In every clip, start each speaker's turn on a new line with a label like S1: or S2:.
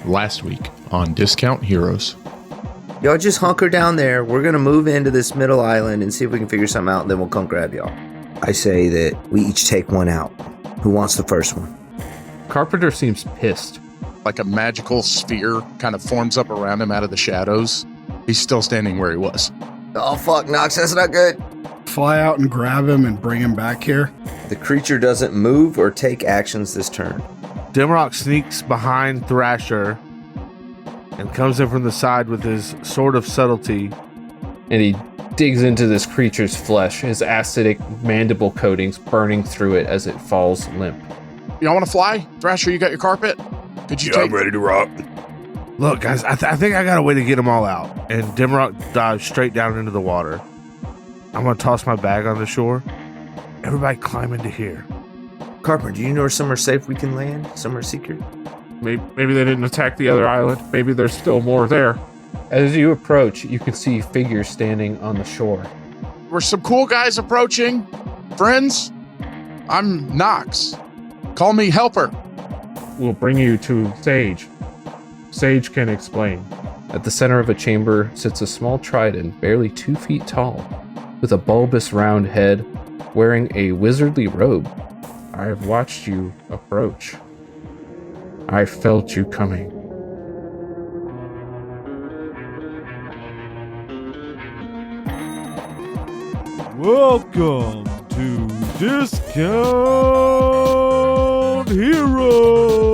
S1: last week on Discount Heroes.
S2: Y'all just hunker down there. We're going to move into this middle island and see if we can figure something out, and then we'll come grab y'all. I say that we each take one out. Who wants the first one?
S3: Carpenter seems pissed.
S1: Like a magical sphere kind of forms up around him out of the shadows. He's still standing where he was.
S2: Oh, fuck, Nox, that's not good.
S4: Fly out and grab him and bring him back here.
S2: The creature doesn't move or take actions this turn.
S5: Dimrock sneaks behind Thrasher and comes in from the side with his sword of subtlety.
S3: And he digs into this creature's flesh, his acidic mandible coatings burning through it as it falls limp.
S1: Y'all want to fly? Thrasher, you got your carpet? Could you take...
S6: I'm ready to rock.
S5: Look, guys, I think I got a way to get them all out. And Dimrock dives straight down into the water. I'm going to toss my bag on the shore. Everybody climb into here.
S2: Carpenter, do you know where somewhere safe we can land? Somewhere secret?
S3: Maybe they didn't attack the other island. Maybe there's still more there. As you approach, you can see figures standing on the shore.
S1: We're some cool guys approaching. Friends, I'm Nox. Call me Helper.
S3: We'll bring you to Sage. Sage can explain. At the center of a chamber sits a small Tridon, barely 2 feet tall, with a bulbous round head, wearing a wizardly robe. I have watched you approach. I felt you coming.
S5: Welcome to Discount Heroes.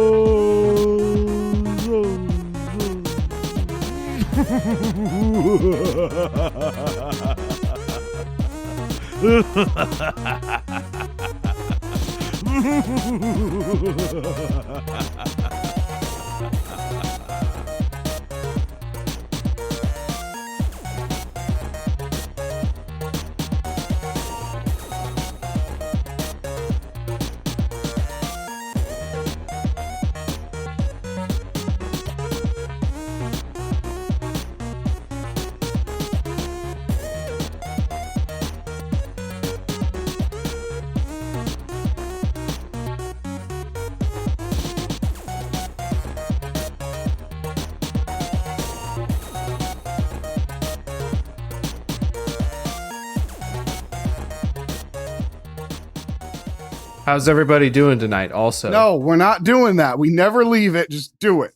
S3: How's everybody doing tonight also?
S4: No, we're not doing that. We never leave it. Just do it.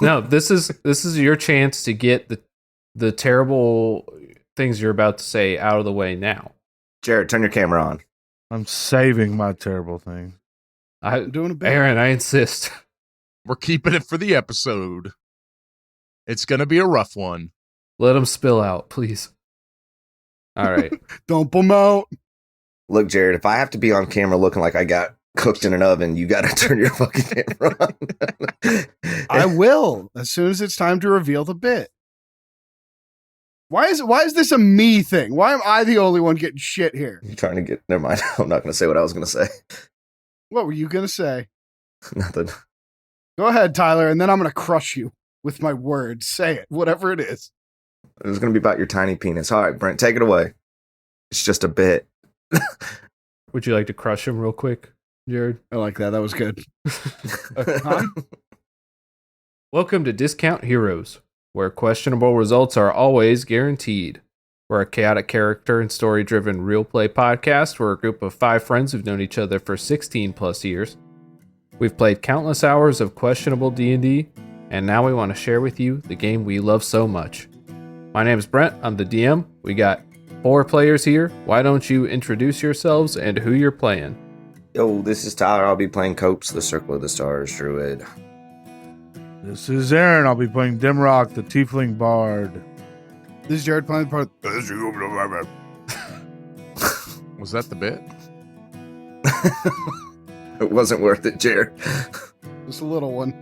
S3: No, this is your chance to get the terrible things you're about to say out of the way now.
S2: Jared, turn your camera on.
S5: I'm saving my terrible thing.
S4: I'm doing a bit.
S3: Aaron, I insist.
S1: We're keeping it for the episode. It's going to be a rough one.
S3: Let them spill out, please. All right.
S4: Dump them out.
S2: Look, Jared, if I have to be on camera looking like I got cooked in an oven, you got to turn your fucking camera on.
S4: I will, as soon as it's time to reveal the bit. Why is this a me thing? Why am I the only one getting shit here?
S2: You're trying to get... Never mind. I'm not going to say what I was going to say.
S4: What were you going to say?
S2: Nothing.
S4: Go ahead, Tyler, and then I'm going to crush you with my words. Say it, whatever it is.
S2: It was going to be about your tiny penis. All right, Brent, take it away. It's just a bit.
S3: Would you like to crush him real quick, Jared?
S4: I like that. That was good.
S3: Welcome to Discount Heroes, where questionable results are always guaranteed. We're a chaotic character and story-driven real play podcast. We're a group of 5 friends who've known each other for 16 plus years. We've played countless hours of questionable D&D, and now we want to share with you the game we love so much. My name is Brent. I'm the DM. We got 4 players here. Why don't you introduce yourselves and who you're playing?
S2: Yo, this is Tyler. I'll be playing Copes, the Circle of the Stars Druid.
S5: This is Aaron. I'll be playing Dimrock, the Tiefling Bard.
S4: This is Jared playing part.
S1: Was that the bit?
S2: It wasn't worth it, Jared.
S4: Just a little one.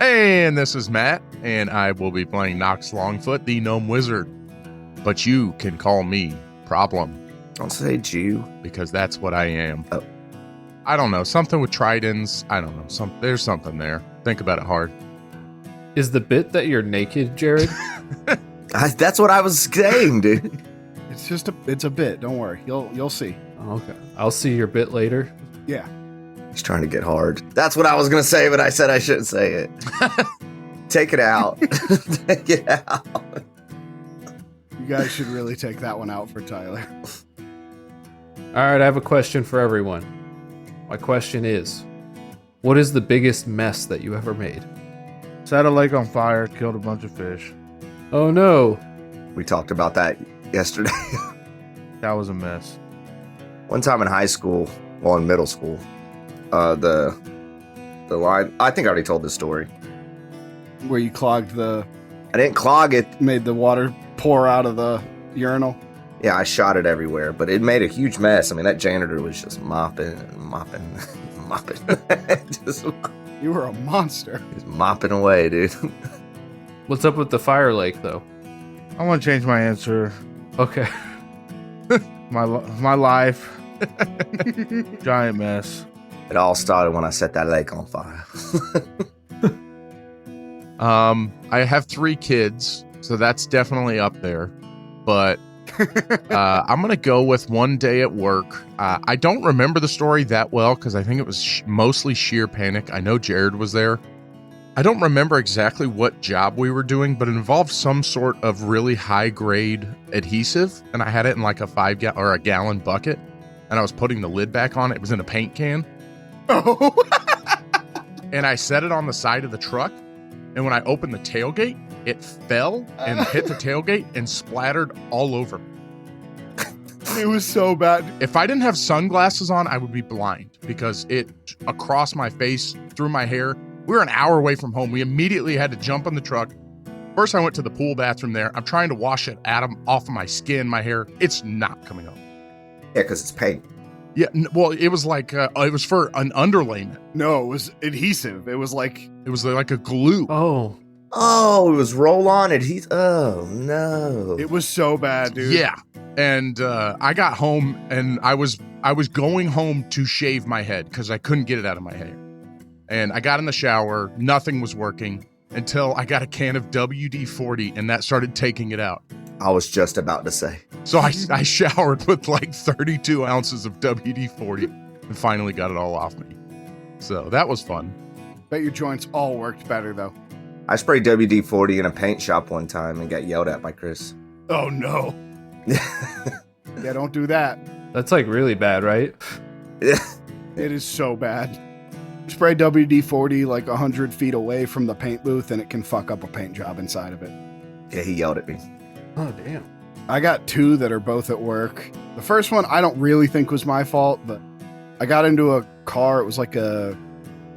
S1: And this is Matt, and I will be playing Nox Longfoot, the Gnome Wizard. But you can call me Problem.
S2: Don't say Jew.
S1: Because that's what I am.
S2: Oh.
S1: I don't know. Something with Tridons. I don't know. There's something there. Think about it hard.
S3: Is the bit that you're naked, Jared?
S2: That's what I was saying, dude.
S4: It's a bit. Don't worry. You'll see.
S3: Okay. I'll see your bit later.
S4: Yeah.
S2: He's trying to get hard. That's what I was going to say, but I said I shouldn't say it. Take it out. Take it out.
S4: You guys should really take that one out for Tyler.
S3: All right, I have a question for everyone. My question is, what is the biggest mess that you ever made?
S5: Set a lake on fire, killed a bunch of fish.
S3: Oh no.
S2: We talked about that yesterday.
S5: That was a mess.
S2: One time in high school, well, in middle school, the line, I think I already told this story.
S4: Where you clogged
S2: I didn't clog it.
S4: made the water pour out of the urinal.
S2: Yeah, I shot it everywhere, but it made a huge mess. I mean, that janitor was just mopping and mopping, mopping. Just
S4: You were a monster.
S2: mopping away, dude.
S3: What's up with the fire lake, though?
S5: I want to change my answer.
S3: Okay.
S5: My life. Giant mess.
S2: It all started when I set that lake on fire.
S1: I have 3 kids, so that's definitely up there. But I'm going to go with one day at work. I don't remember the story that well because I think it was mostly sheer panic. I know Jared was there. I don't remember exactly what job we were doing, but it involved some sort of really high-grade adhesive, and I had it in like a 5-gallon bucket, and I was putting the lid back on it. It was in a paint can.
S4: Oh.
S1: And I set it on the side of the truck, and when I opened the tailgate, it fell and hit the tailgate and splattered all over me.
S4: It was so bad.
S1: If I didn't have sunglasses on, I would be blind because it across my face, through my hair. We were an hour away from home. We immediately had to jump on the truck. First, I went to the pool bathroom there. I'm trying to wash it off of my skin, my hair. It's not coming off.
S2: Yeah, because it's paint.
S1: Yeah, well, it was like, it was for an underlayment.
S4: No, it was adhesive. It was like
S1: a glue.
S3: Oh.
S2: Oh, it was roll-on adhesive. Oh, no.
S4: it was so bad, dude.
S1: Yeah. And I got home and I was going home to shave my head because I couldn't get it out of my hair. And I got in the shower, nothing was working until I got a can of WD-40 and that started taking it out.
S2: I was just about to say.
S1: So I showered with like 32 ounces of WD-40 and finally got it all off me. So that was fun.
S4: Bet your joints all worked better, though.
S2: I sprayed WD-40 in a paint shop one time and got yelled at by Chris.
S4: Oh, no. Yeah, don't do that.
S3: That's like really bad, right?
S2: Yeah.
S4: It is so bad. Spray WD-40 like 100 feet away from the paint booth and it can fuck up a paint job inside of it.
S2: Yeah, he yelled at me.
S3: Oh, damn.
S4: I got 2 that are both at work. The first one I don't really think was my fault, but I got into a car. It was like a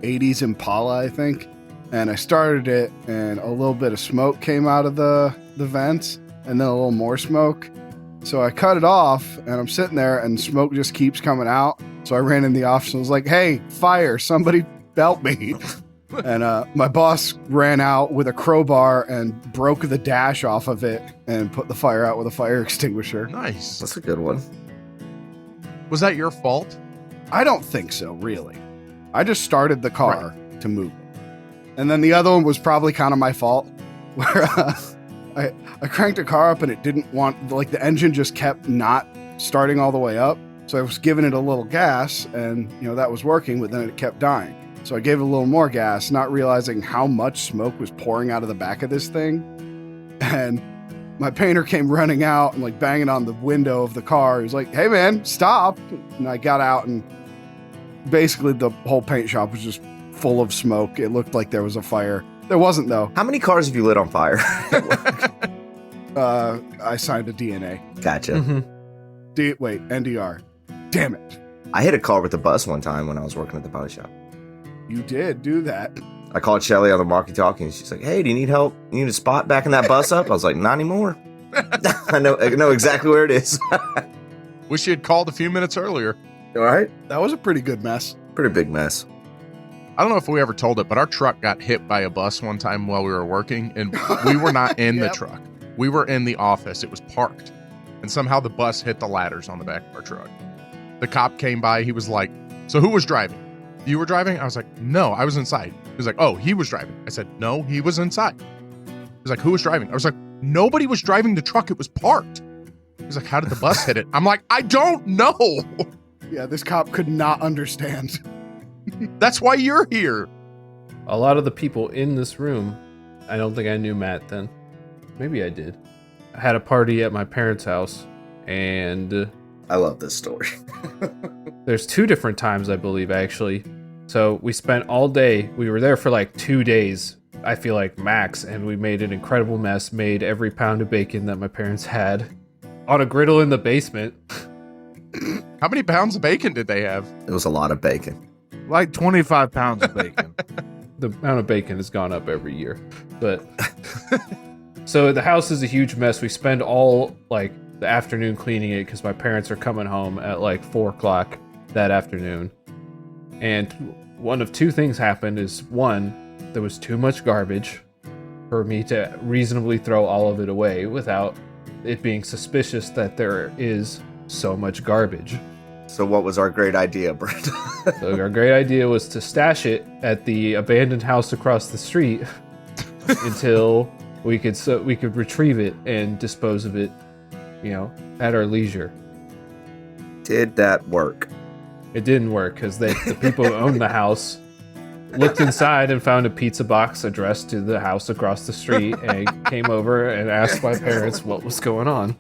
S4: 80s Impala, I think. And I started it and a little bit of smoke came out of the vents and then a little more smoke. So I cut it off and I'm sitting there and smoke just keeps coming out. So I ran in the office and was like, hey, fire, somebody help me. And my boss ran out with a crowbar and broke the dash off of it and put the fire out with a fire extinguisher.
S1: Nice.
S2: That's a good one.
S1: Was that your fault?
S4: I don't think so, really. I just started the car to move it. And then the other one was probably kind of my fault, where I cranked a car up and it didn't want, like the engine just kept not starting all the way up. So I was giving it a little gas and, that was working, but then it kept dying. So I gave it a little more gas, not realizing how much smoke was pouring out of the back of this thing. And my painter came running out and like banging on the window of the car. He was like, hey man, stop. And I got out and basically the whole paint shop was just full of smoke. It looked like there was a fire. There wasn't though.
S2: How many cars have you lit on fire?
S4: I signed a DNA.
S2: Gotcha.
S3: Mm-hmm.
S4: NDR. Damn it.
S2: I hit a car with a bus one time when I was working at the body shop.
S4: You did do that.
S2: I called Shelly on the walkie-talkie and she's like, hey, do you need help? You need a spot backing that bus up? I was like, not anymore. I know exactly where it is.
S1: Wish you had called a few minutes earlier.
S2: All right.
S4: That was a pretty good mess.
S2: Pretty big mess.
S1: I don't know if we ever told it, but our truck got hit by a bus one time while we were working, and we were not in the truck. We were in the office. It was parked, and somehow the bus hit the ladders on the back of our truck. The cop came by. He was like, so who was driving? You were driving? I was like, no, I was inside. He was like, oh, he was driving. I said, no, he was inside. He was like, who was driving? I was like, nobody was driving the truck. It was parked. He was like, how did the bus hit it? I'm like, I don't know.
S4: Yeah, this cop could not understand.
S1: That's why you're here.
S3: A lot of the people in this room, I don't think I knew Matt then. Maybe I did. I had a party at my parents' house, and
S2: I love this story.
S3: there's 2 different times, I believe, actually. So we spent all day, we were there for like 2 days, I feel like max, and we made an incredible mess, made every pound of bacon that my parents had on a griddle in the basement.
S1: How many pounds of bacon did they have?
S2: It was a lot of bacon.
S5: Like 25 pounds of bacon.
S3: The amount of bacon has gone up every year. But so the house is a huge mess. We spend all like the afternoon cleaning it because my parents are coming home at like 4:00 that afternoon. And one of 2 things happened is, one, there was too much garbage for me to reasonably throw all of it away without it being suspicious that there is so much garbage.
S2: So what was our great idea, Brent?
S3: So our great idea was to stash it at the abandoned house across the street until we could retrieve it and dispose of it, at our leisure.
S2: Did that work?
S3: It didn't work because the people who owned the house looked inside and found a pizza box addressed to the house across the street and came over and asked my parents what was going on.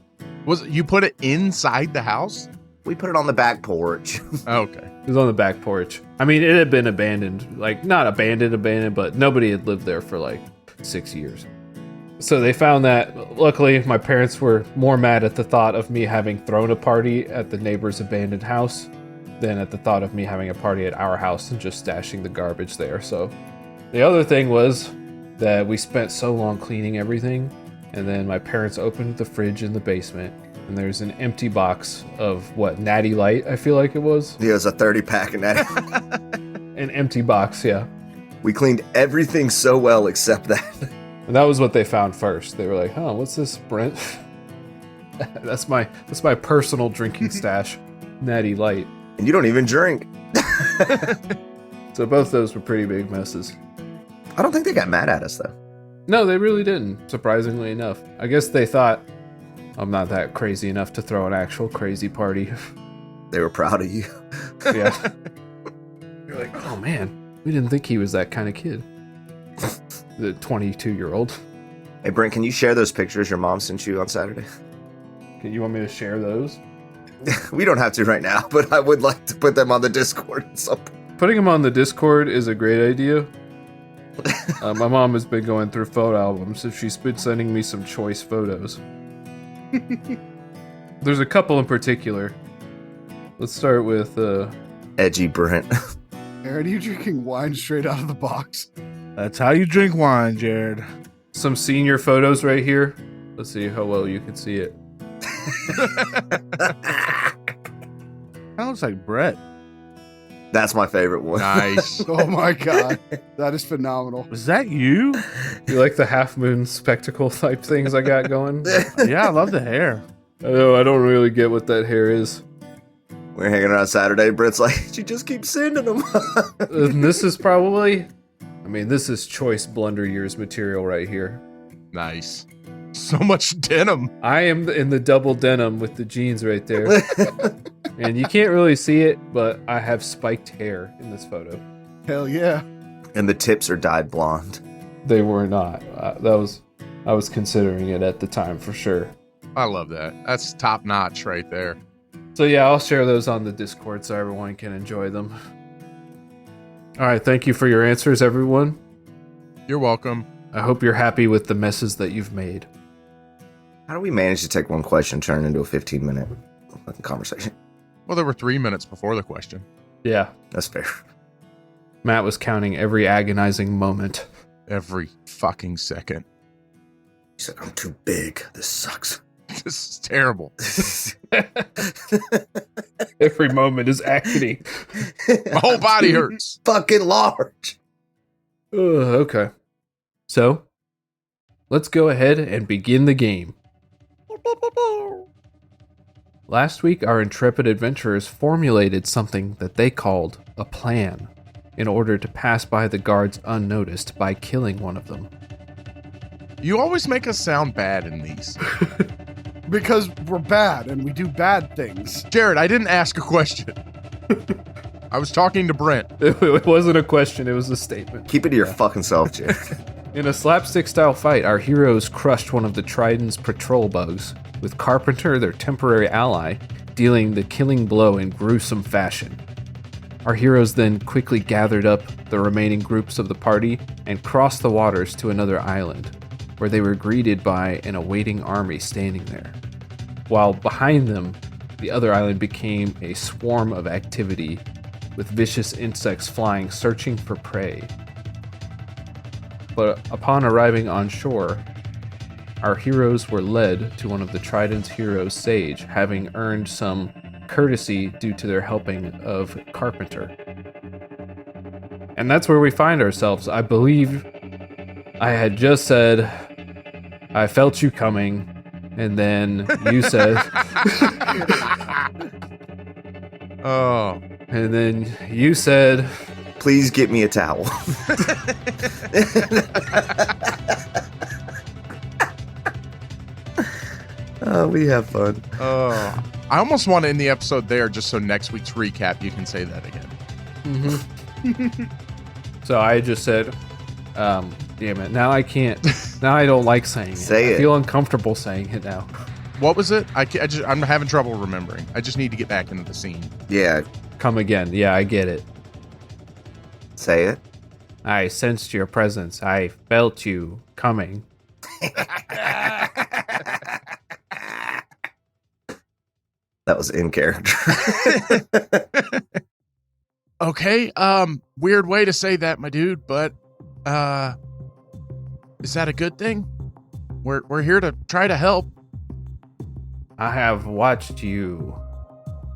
S1: You put it inside the house?
S2: We put it on the back porch.
S1: Okay.
S3: It was on the back porch. I mean, it had been abandoned. Like, not abandoned, but nobody had lived there for like 6 years. So they found that. Luckily, my parents were more mad at the thought of me having thrown a party at the neighbor's abandoned house than at the thought of me having a party at our house and just stashing the garbage there. So the other thing was that we spent so long cleaning everything, and then my parents opened the fridge in the basement, and there's an empty box of Natty Light, I feel like it was.
S2: Yeah, it was a 30-pack of Natty.
S3: An empty box, yeah.
S2: We cleaned everything so well except that.
S3: And that was what they found first. They were like, "Huh, what's this, Brent?" That's my personal drinking stash, Natty Light.
S2: And you don't even drink.
S3: So both those were pretty big messes.
S2: I don't think they got mad at us, though.
S3: No, they really didn't, surprisingly enough. I guess they thought I'm not that crazy enough to throw an actual crazy party.
S2: They were proud of you.
S3: Yeah. You're like, "Oh man, we didn't think he was that kind of kid." The 22-year-old.
S2: Hey, Brent, can you share those pictures your mom sent you on Saturday?
S3: You want me to share those?
S2: We don't have to right now, but I would like to put them on the Discord at some point.
S3: Putting them on the Discord is a great idea. My mom has been going through photo albums, so she's been sending me some choice photos. There's a couple in particular. Let's start with
S2: Edgy Brent.
S4: Aaron, are you drinking wine straight out of the box?
S5: That's how you drink wine, Jared.
S3: some senior photos right here. Let's see how well you can see it.
S5: That looks like Brett.
S2: That's my favorite one.
S1: Nice.
S4: Oh my god, that is phenomenal.
S5: Is that you?
S3: You like the half moon spectacle type things I got going?
S5: Yeah, I love the hair.
S3: I know, I don't really get what that hair is.
S2: We're hanging out Saturday. Brett's like, you just keep sending them.
S3: And this is probably, I mean, this is choice Blunder Years material right here.
S1: Nice. So much denim.
S3: I am in the double denim with the jeans right there. And you can't really see it, but I have spiked hair in this photo.
S4: Hell yeah.
S2: And the tips are dyed blonde.
S3: They were not. I was considering it at the time for sure.
S1: I love that. That's top notch right there.
S3: So yeah, I'll share those on the Discord so everyone can enjoy them. All right, thank you for your answers, everyone.
S1: You're welcome.
S3: I hope you're happy with the messes that you've made.
S2: How do we manage to take one question, turn it into a 15-minute conversation?
S1: Well, there were 3 minutes before the question.
S3: Yeah,
S2: That's fair.
S3: Matt was counting every agonizing moment.
S1: Every fucking second.
S2: He's like, I'm too big. This sucks.
S1: This is terrible.
S3: Every moment is agony.
S1: My whole body hurts.
S2: Fucking large.
S3: Okay. So, let's go ahead and begin the game. Last week, our intrepid adventurers formulated something that they called a plan in order to pass by the guards unnoticed by killing one of them.
S1: You always make us sound bad in these.
S4: Because we're bad and we do bad things.
S1: Jared, I didn't ask a question. I was talking to Brent.
S3: It wasn't a question, it was a statement.
S2: Keep it to your fucking self, Jake.
S3: In a slapstick-style fight, our heroes crushed one of the Tridon's patrol bugs, with Carpenter, their temporary ally, dealing the killing blow in gruesome fashion. Our heroes then quickly gathered up the remaining groups of the party and crossed the waters to another island, where they were greeted by an awaiting army standing there. While behind them, the other island became a swarm of activity, with vicious insects flying, searching for prey. But upon arriving on shore, our heroes were led to one of the Tridon's heroes, Sage, having earned some courtesy due to their helping of Carpenter. And that's where we find ourselves. I believe I had just said, I felt you coming, and then you said...
S1: Oh.
S3: And then you said...
S2: Please get me a towel. Oh, we have fun.
S1: Oh. I almost want to end the episode there just so next week's recap you can say that again.
S3: Mm-hmm. So I just said, damn it. Now I can't. Now I don't like saying it.
S2: Say it.
S3: I feel uncomfortable saying it now.
S1: What was it? I'm having trouble remembering. I just need to get back into the scene.
S2: Yeah,
S3: Come again. Yeah, I get it.
S2: say it.
S3: I sensed your presence. I felt you coming.
S2: That was in character.
S1: Okay, weird way to say that, my dude, but is that a good thing? We're here to try to help.
S3: I have watched you.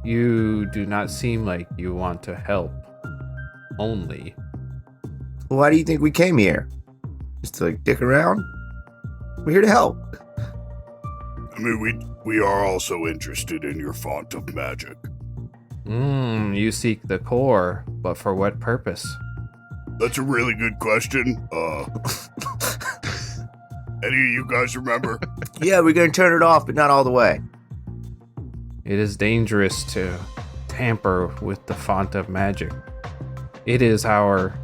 S3: You do not seem like you want to help. Only.
S2: Why do you think we came here? Just to like dick around? We're here to help.
S6: I mean, we are also interested in your font of magic.
S3: You seek the core, but for what purpose?
S6: That's a really good question. Any of you guys remember?
S2: Yeah, we're gonna turn it off, but not all the way.
S3: It is dangerous to tamper with the font of magic. It is our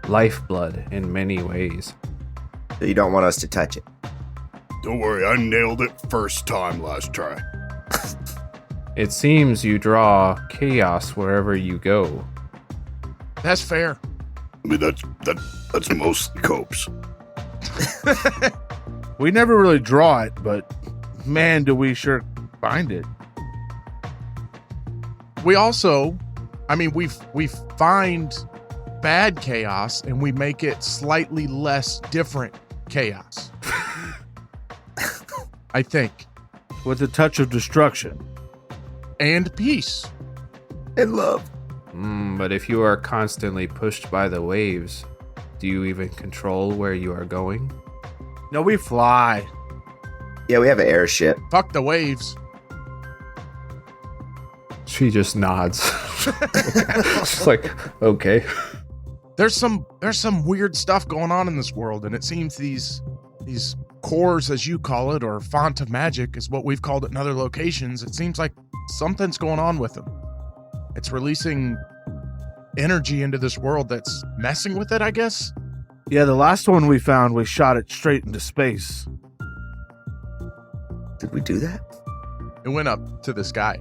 S3: lifeblood in many ways.
S2: So you don't want us to touch it.
S6: Don't worry, I nailed it first time last try.
S3: It seems you draw chaos wherever you go.
S1: That's fair.
S6: I mean, that's mostly Copes.
S5: We never really draw it, but man, do we sure find it.
S1: We also, we find bad chaos and we make it slightly less different chaos. I think.
S5: With a touch of destruction.
S1: And peace.
S2: And love.
S3: But if you are constantly pushed by the waves, do you even control where you are going?
S5: No, we fly.
S2: Yeah, we have an airship.
S1: Fuck the waves.
S3: She just nods. She's like, okay.
S1: There's some weird stuff going on in this world, and it seems these cores, as you call it, or font of magic is what we've called it in other locations. It seems like something's going on with them. It's releasing energy into this world that's messing with it, I guess.
S5: Yeah, the last one we found, we shot it straight into space.
S2: Did we do that?
S1: It went up to the sky.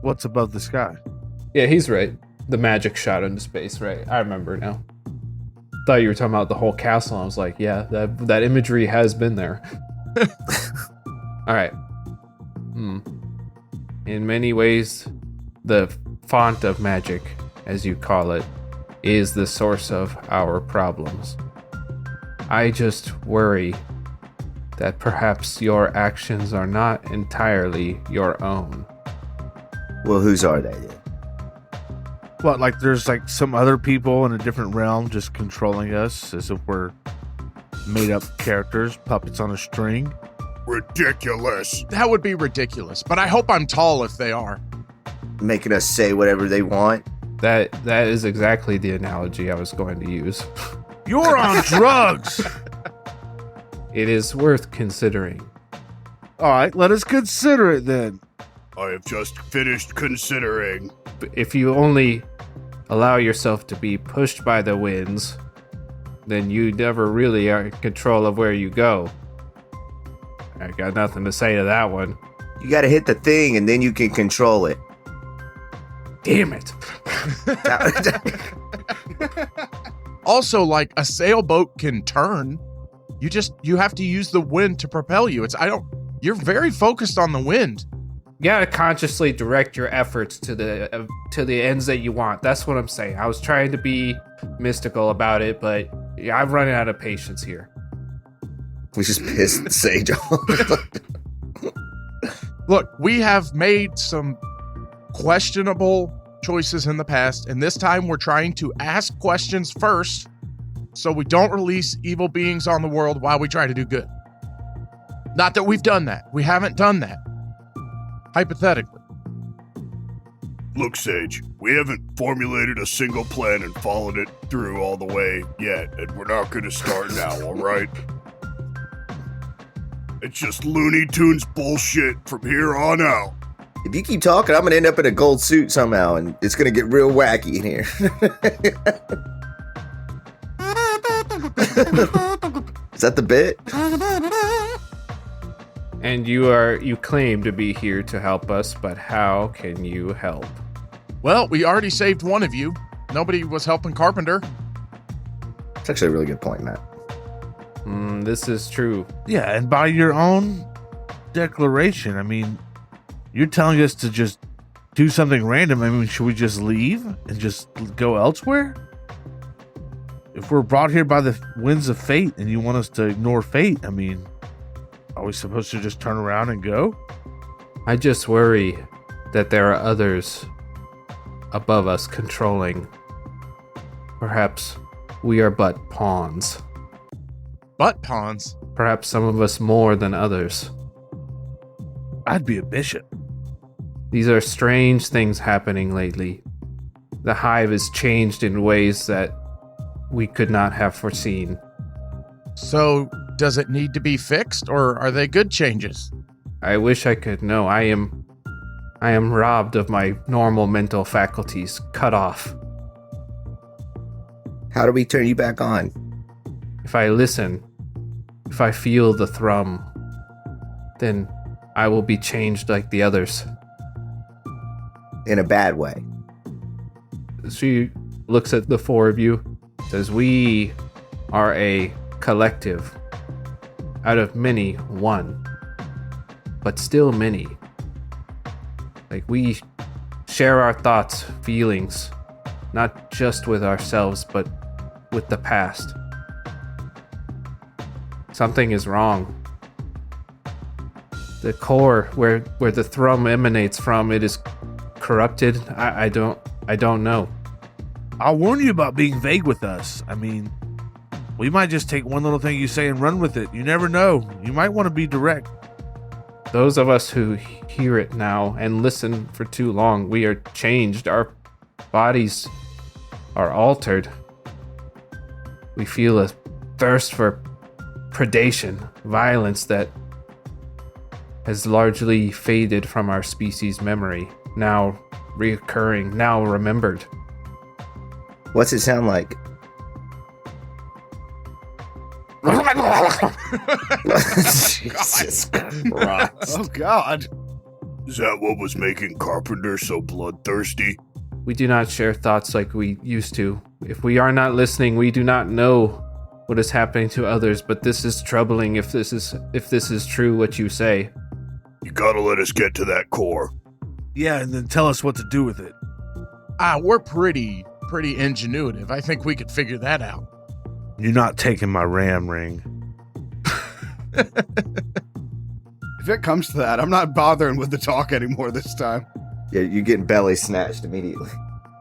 S5: What's above the sky?
S3: Yeah, he's right. The magic shot into space, right? I remember now. Thought you were talking about the whole castle. I was like, yeah, that imagery has been there. All right. In many ways, the font of magic, as you call it, is the source of our problems. I just worry that perhaps your actions are not entirely your own.
S2: Well, whose are they then?
S5: What, like there's like some other people in a different realm just controlling us as if we're made up characters, puppets on a string?
S6: Ridiculous.
S1: That would be ridiculous, but I hope I'm tall if they are.
S2: Making us say whatever they want?
S3: That is exactly the analogy I was going to use.
S5: You're on drugs!
S3: It is worth considering.
S5: All right, let us consider it then.
S6: I have just finished considering.
S3: If you only allow yourself to be pushed by the winds, then you never really are in control of where you go. I got nothing to say to that one.
S2: You got to hit the thing and then you can control it.
S3: Damn it.
S1: Also, like, a sailboat can turn. You have to use the wind to propel you. You're very focused on the wind.
S3: You gotta consciously direct your efforts to the ends that you want. That's what I'm saying. I was trying to be mystical about it, but yeah, I'm running out of patience here.
S2: We just pissed Sage off.
S1: Look, we have made some questionable choices in the past, and this time we're trying to ask questions first so we don't release evil beings on the world while we try to do good. Not that we've done that. We haven't done that. Hypothetically.
S6: Look, Sage, we haven't formulated a single plan and followed it through all the way yet, and we're not going to start now, all right? It's just Looney Tunes bullshit from here on out.
S2: If you keep talking, I'm going to end up in a gold suit somehow, and it's going to get real wacky in here. Is that the bit?
S3: And you claim to be here to help us, but how can you help?
S1: Well, we already saved one of you. Nobody was helping Carpenter.
S2: It's actually a really good point, Matt.
S3: This is true.
S5: Yeah, and by your own declaration, I mean, you're telling us to just do something random. I mean, should we just leave and just go elsewhere? If we're brought here by the winds of fate and you want us to ignore fate, I mean, are we supposed to just turn around and go?
S3: I just worry that there are others above us controlling. Perhaps we are but pawns.
S1: Butt pawns?
S3: Perhaps some of us more than others.
S5: I'd be a bishop.
S3: These are strange things happening lately. The hive has changed in ways that we could not have foreseen.
S1: So, does it need to be fixed, or are they good changes?
S3: I wish I could know. I am robbed of my normal mental faculties, cut off.
S2: How do we turn you back on?
S3: If I listen, if I feel the thrum, then I will be changed like the others.
S2: In a bad way.
S3: She looks at the four of you, says, "We are a collective. Out of many, one. But still many. Like, we share our thoughts, feelings, not just with ourselves, but with the past. Something is wrong. The core, where the thrum emanates from, it is corrupted. I don't know.
S5: I'll warn you about being vague with us. I mean, we might just take one little thing you say and run with it. You never know. You might want to be direct.
S3: Those of us who hear it now and listen for too long, we are changed. Our bodies are altered. We feel a thirst for predation, violence that has largely faded from our species' memory, now reoccurring, now remembered.
S2: What's it sound like? Jesus Christ.
S4: Oh, God.
S6: Is that what was making Carpenter so bloodthirsty?
S3: We do not share thoughts like we used to. If we are not listening, we do not know what is happening to others, but this is troubling if this is true what you say.
S6: You gotta let us get to that core.
S5: Yeah, and then tell us what to do with it.
S1: We're pretty ingenuitive. I think we could figure that out.
S5: You're not taking my ram ring.
S4: If it comes to that, I'm not bothering with the talk anymore this time.
S2: Yeah, you're getting belly snatched immediately.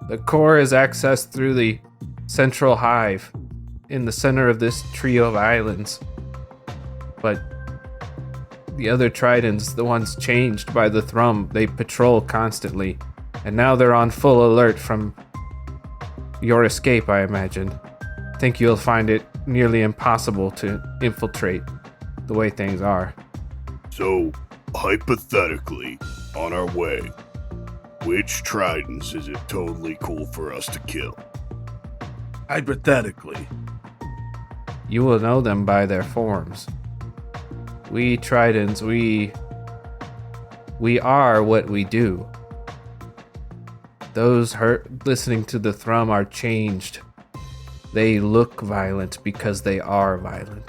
S3: The core is accessed through the central hive in the center of this trio of islands. But the other Tridons, the ones changed by the thrum, they patrol constantly. And now they're on full alert from your escape, I imagine. I think you'll find it nearly impossible to infiltrate the way things are.
S6: So, hypothetically, on our way, which Tridons is it totally cool for us to kill?
S5: Hypothetically.
S3: You will know them by their forms. We Tridons, we are what we do. Those listening to the thrum are changed. They look violent because they are violent.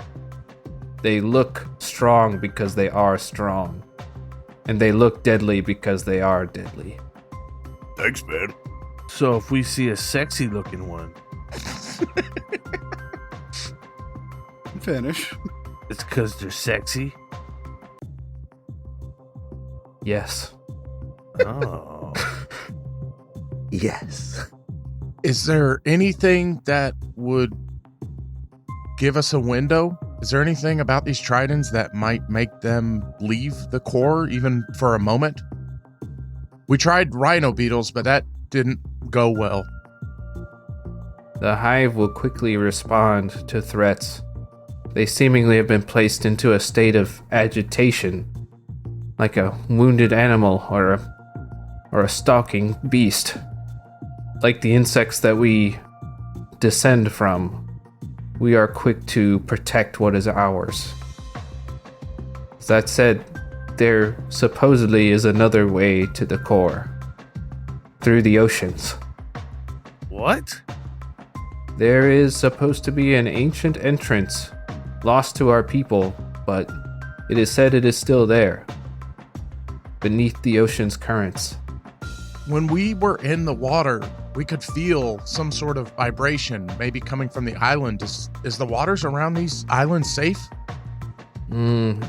S3: They look strong because they are strong. And they look deadly because they are deadly.
S6: Thanks, man.
S5: So if we see a sexy looking one,
S4: Finish.
S5: it's because they're sexy?
S3: Yes.
S5: Oh.
S2: Yes.
S1: Is there anything that would give us a window? Is there anything about these Tridons that might make them leave the core even for a moment? We tried rhino beetles, but that didn't go well.
S3: The hive will quickly respond to threats. They seemingly have been placed into a state of agitation, like a wounded animal or a stalking beast. Like the insects that we descend from, we are quick to protect what is ours. That said, there supposedly is another way to the core. Through the oceans.
S5: What?
S3: There is supposed to be an ancient entrance, lost to our people, but it is said it is still there, beneath the ocean's currents.
S1: When we were in the water, we could feel some sort of vibration, maybe coming from the island. Is the waters around these islands safe?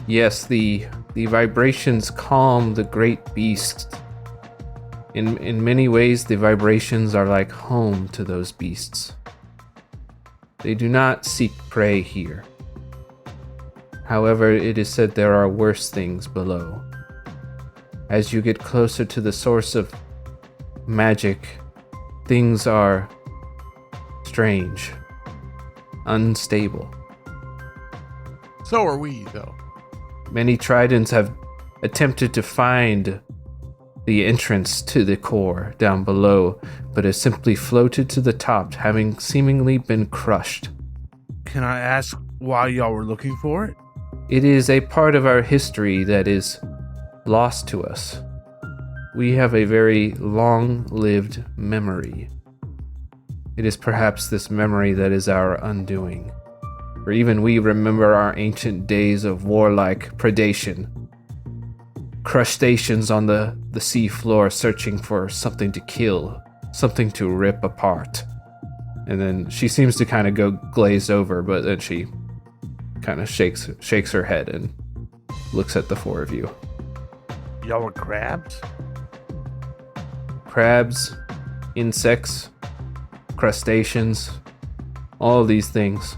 S3: Yes, the vibrations calm the great beasts. In many ways, the vibrations are like home to those beasts. They do not seek prey here. However, it is said there are worse things below. As you get closer to the source of magic, things are strange, unstable.
S1: So are we, though.
S3: Many Tridons have attempted to find the entrance to the core down below, but has simply floated to the top, having seemingly been crushed.
S5: Can I ask why y'all were looking for it?
S3: It is a part of our history that is lost to us. We have a very long-lived memory. It is perhaps this memory that is our undoing. For even we remember our ancient days of warlike predation. Crustaceans on the sea floor searching for something to kill, something to rip apart. And then she seems to kind of go glazed over, but then she kind of shakes her head and looks at the four of you.
S5: Y'all were crabs?
S3: Crabs, insects, crustaceans, all these things.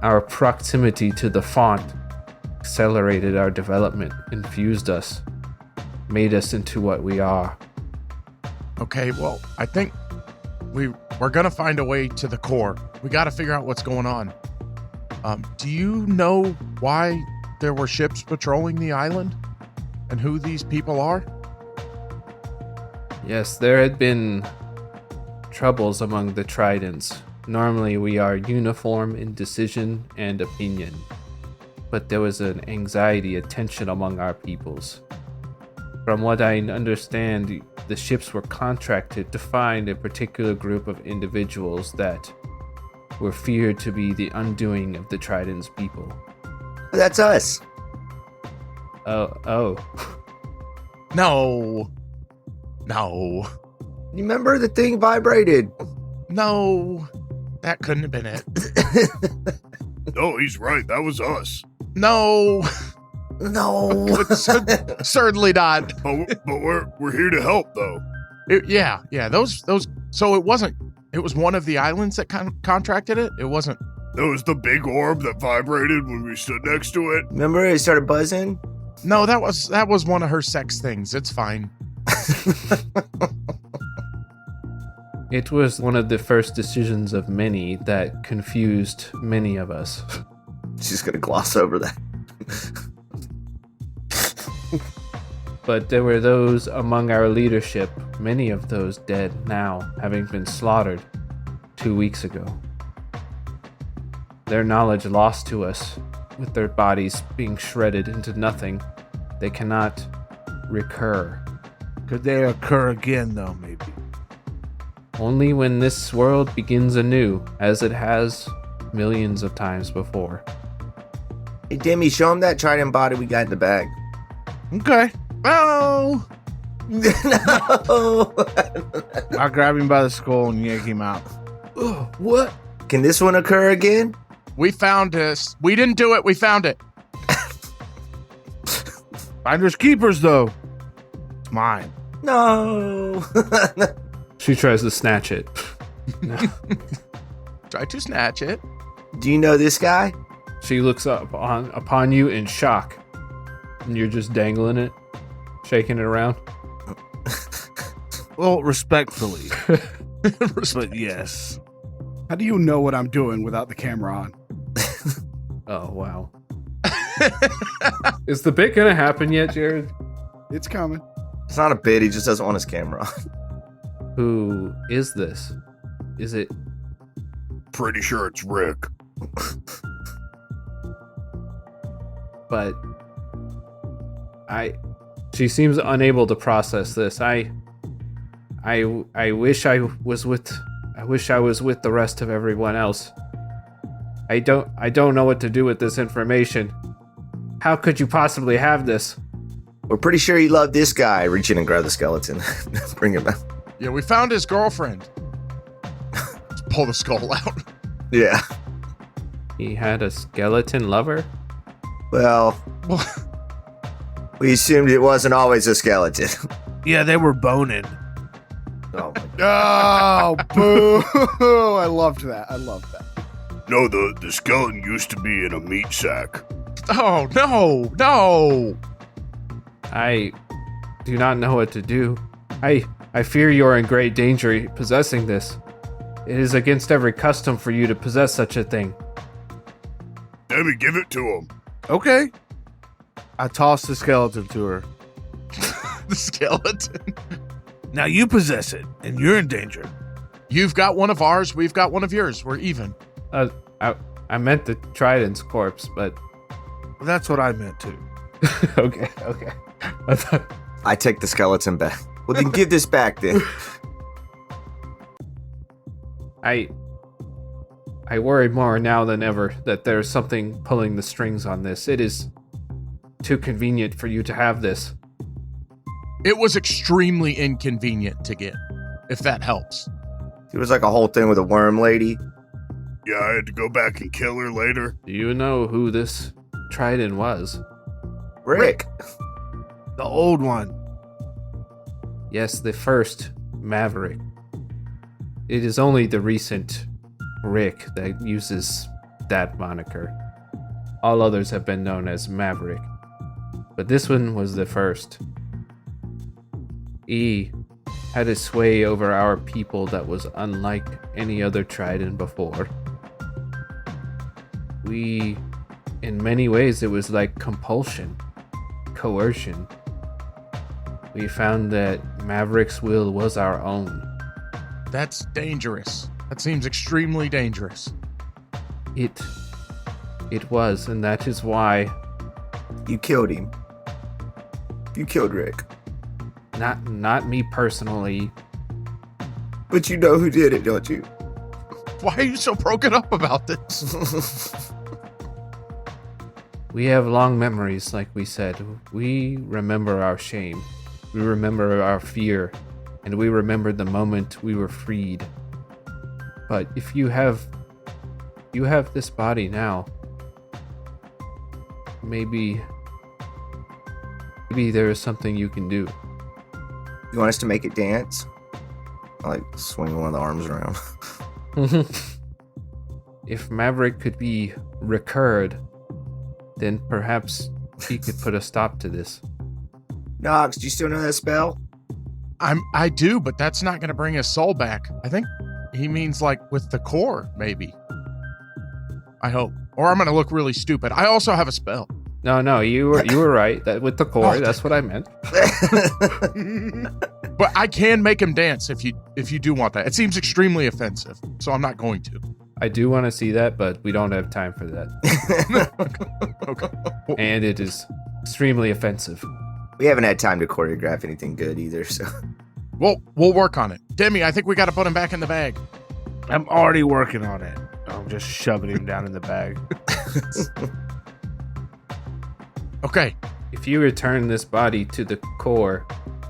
S3: Our proximity to the font accelerated our development, infused us, made us into what we are.
S1: Okay, well, I think we're gonna find a way to the core. We gotta figure out what's going on. Do you know why there were ships patrolling the island? And who these people are?
S3: Yes, there had been troubles among the Tridons. Normally we are uniform in decision and opinion, but there was an anxiety, a tension among our peoples. From what I understand, the ships were contracted to find a particular group of individuals that were feared to be the undoing of the Tridons people.
S2: That's us.
S3: Oh.
S1: No.
S2: You remember the thing vibrated?
S1: No. That couldn't have been it.
S6: No, he's right. That was us.
S1: No.
S2: No.
S1: Certainly not.
S6: But we're here to help, though.
S1: Yeah. Those. So it wasn't. It was one of the islands that contracted it. It wasn't.
S6: It was the big orb that vibrated when we stood next to it.
S2: Remember it started buzzing?
S1: No, that was one of her sex things. It's fine.
S3: It was one of the first decisions of many that confused many of us.
S2: She's gonna gloss over that.
S3: But there were those among our leadership, many of those dead now, having been slaughtered 2 weeks ago. Their knowledge lost to us, with their bodies being shredded into nothing. They cannot recur.
S5: Could they occur again, though, maybe?
S3: Only when this world begins anew, as it has millions of times before.
S2: Hey, Demi, show him that Tridon body we got in the bag.
S5: Okay.
S1: Oh,
S2: No.
S5: I'll grab him by the skull and yank him out.
S2: Oh, what? Can this one occur again?
S1: we found this. We didn't do it. We found it.
S5: Finders keepers, though. It's mine.
S2: No.
S3: She tries to snatch it.
S1: Try to snatch it.
S2: Do you know this guy?
S3: She looks upon you in shock. And you're just dangling it, shaking it around.
S5: Well, respectfully. But yes.
S4: How do you know what I'm doing without the camera on?
S3: Oh, wow. Is the bit gonna happen yet, Jared?
S4: It's coming.
S2: It's not a bit. He just doesn't want his camera on.
S3: Who is this? Is it...
S6: Pretty sure it's Rick.
S3: But... She seems unable to process this. I wish I was with the rest of everyone else. I don't know what to do with this information. How could you possibly have this?
S2: We're pretty sure he loved this guy. Reach in and grab the skeleton. Bring him out.
S1: Yeah, we found his girlfriend. Let's pull the skull out.
S2: Yeah.
S3: He had a skeleton lover?
S2: Well, we assumed it wasn't always a skeleton.
S5: Yeah, they were boning.
S2: Oh, my God.
S4: Oh, boo. I loved that.
S6: No, the skeleton used to be in a meat sack.
S1: Oh, no.
S3: I do not know what to do. I fear you are in great danger possessing this. It is against every custom for you to possess such a thing.
S6: Demi, give it to him.
S5: Okay. I tossed the skeleton to her.
S1: The skeleton.
S5: Now you possess it, and you're in danger.
S1: You've got one of ours. We've got one of yours. We're even.
S3: I meant the Tridon's corpse, but...
S5: That's what I meant too.
S3: Okay. I thought...
S2: I take the skeleton back. Well, then give this back then.
S3: I worry more now than ever that there's something pulling the strings on this. It is too convenient for you to have this.
S1: It was extremely inconvenient to get, if that helps.
S2: It was like a whole thing with a worm lady.
S6: Yeah, I had to go back and kill her later.
S3: Do you know who this Tridon was?
S2: Rick.
S5: The old one.
S3: Yes, the first Maverick. It is only the recent Rick that uses that moniker. All others have been known as Maverick. But this one was the first. He had a sway over our people that was unlike any other Tridon before. In many ways, it was like compulsion, coercion. We found that Maverick's will was our own.
S1: That's dangerous. That seems extremely dangerous.
S3: It was, and that is why...
S2: You killed him. You killed Rick.
S3: Not me personally.
S2: But you know who did it, don't you?
S1: Why are you so broken up about this?
S3: We have long memories, like we said. We remember our shame. We remember our fear. And we remember the moment we were freed. But if you have this body now, maybe there is something you can do.
S2: You want us to make it dance? I like swing one of the arms around.
S3: If Maverick could be recurred, then perhaps he could put a stop to this.
S2: Nox, do you still know that spell?
S1: I do, but that's not going to bring his soul back. I think he means like with the core, maybe. I hope. Or I'm going to look really stupid. I also have a spell.
S3: No, you were right. That with the core, that's what I meant.
S1: But I can make him dance if you do want that. It seems extremely offensive, so I'm not going to.
S3: I do want to see that, but we don't have time for that.
S1: Okay.
S3: And it is extremely offensive.
S2: We haven't had time to choreograph anything good either, so.
S1: We'll work on it. Demi, I think we got to put him back in the bag.
S5: I'm already working on it. I'm just shoving him down in the bag.
S1: Okay.
S3: If you return this body to the core,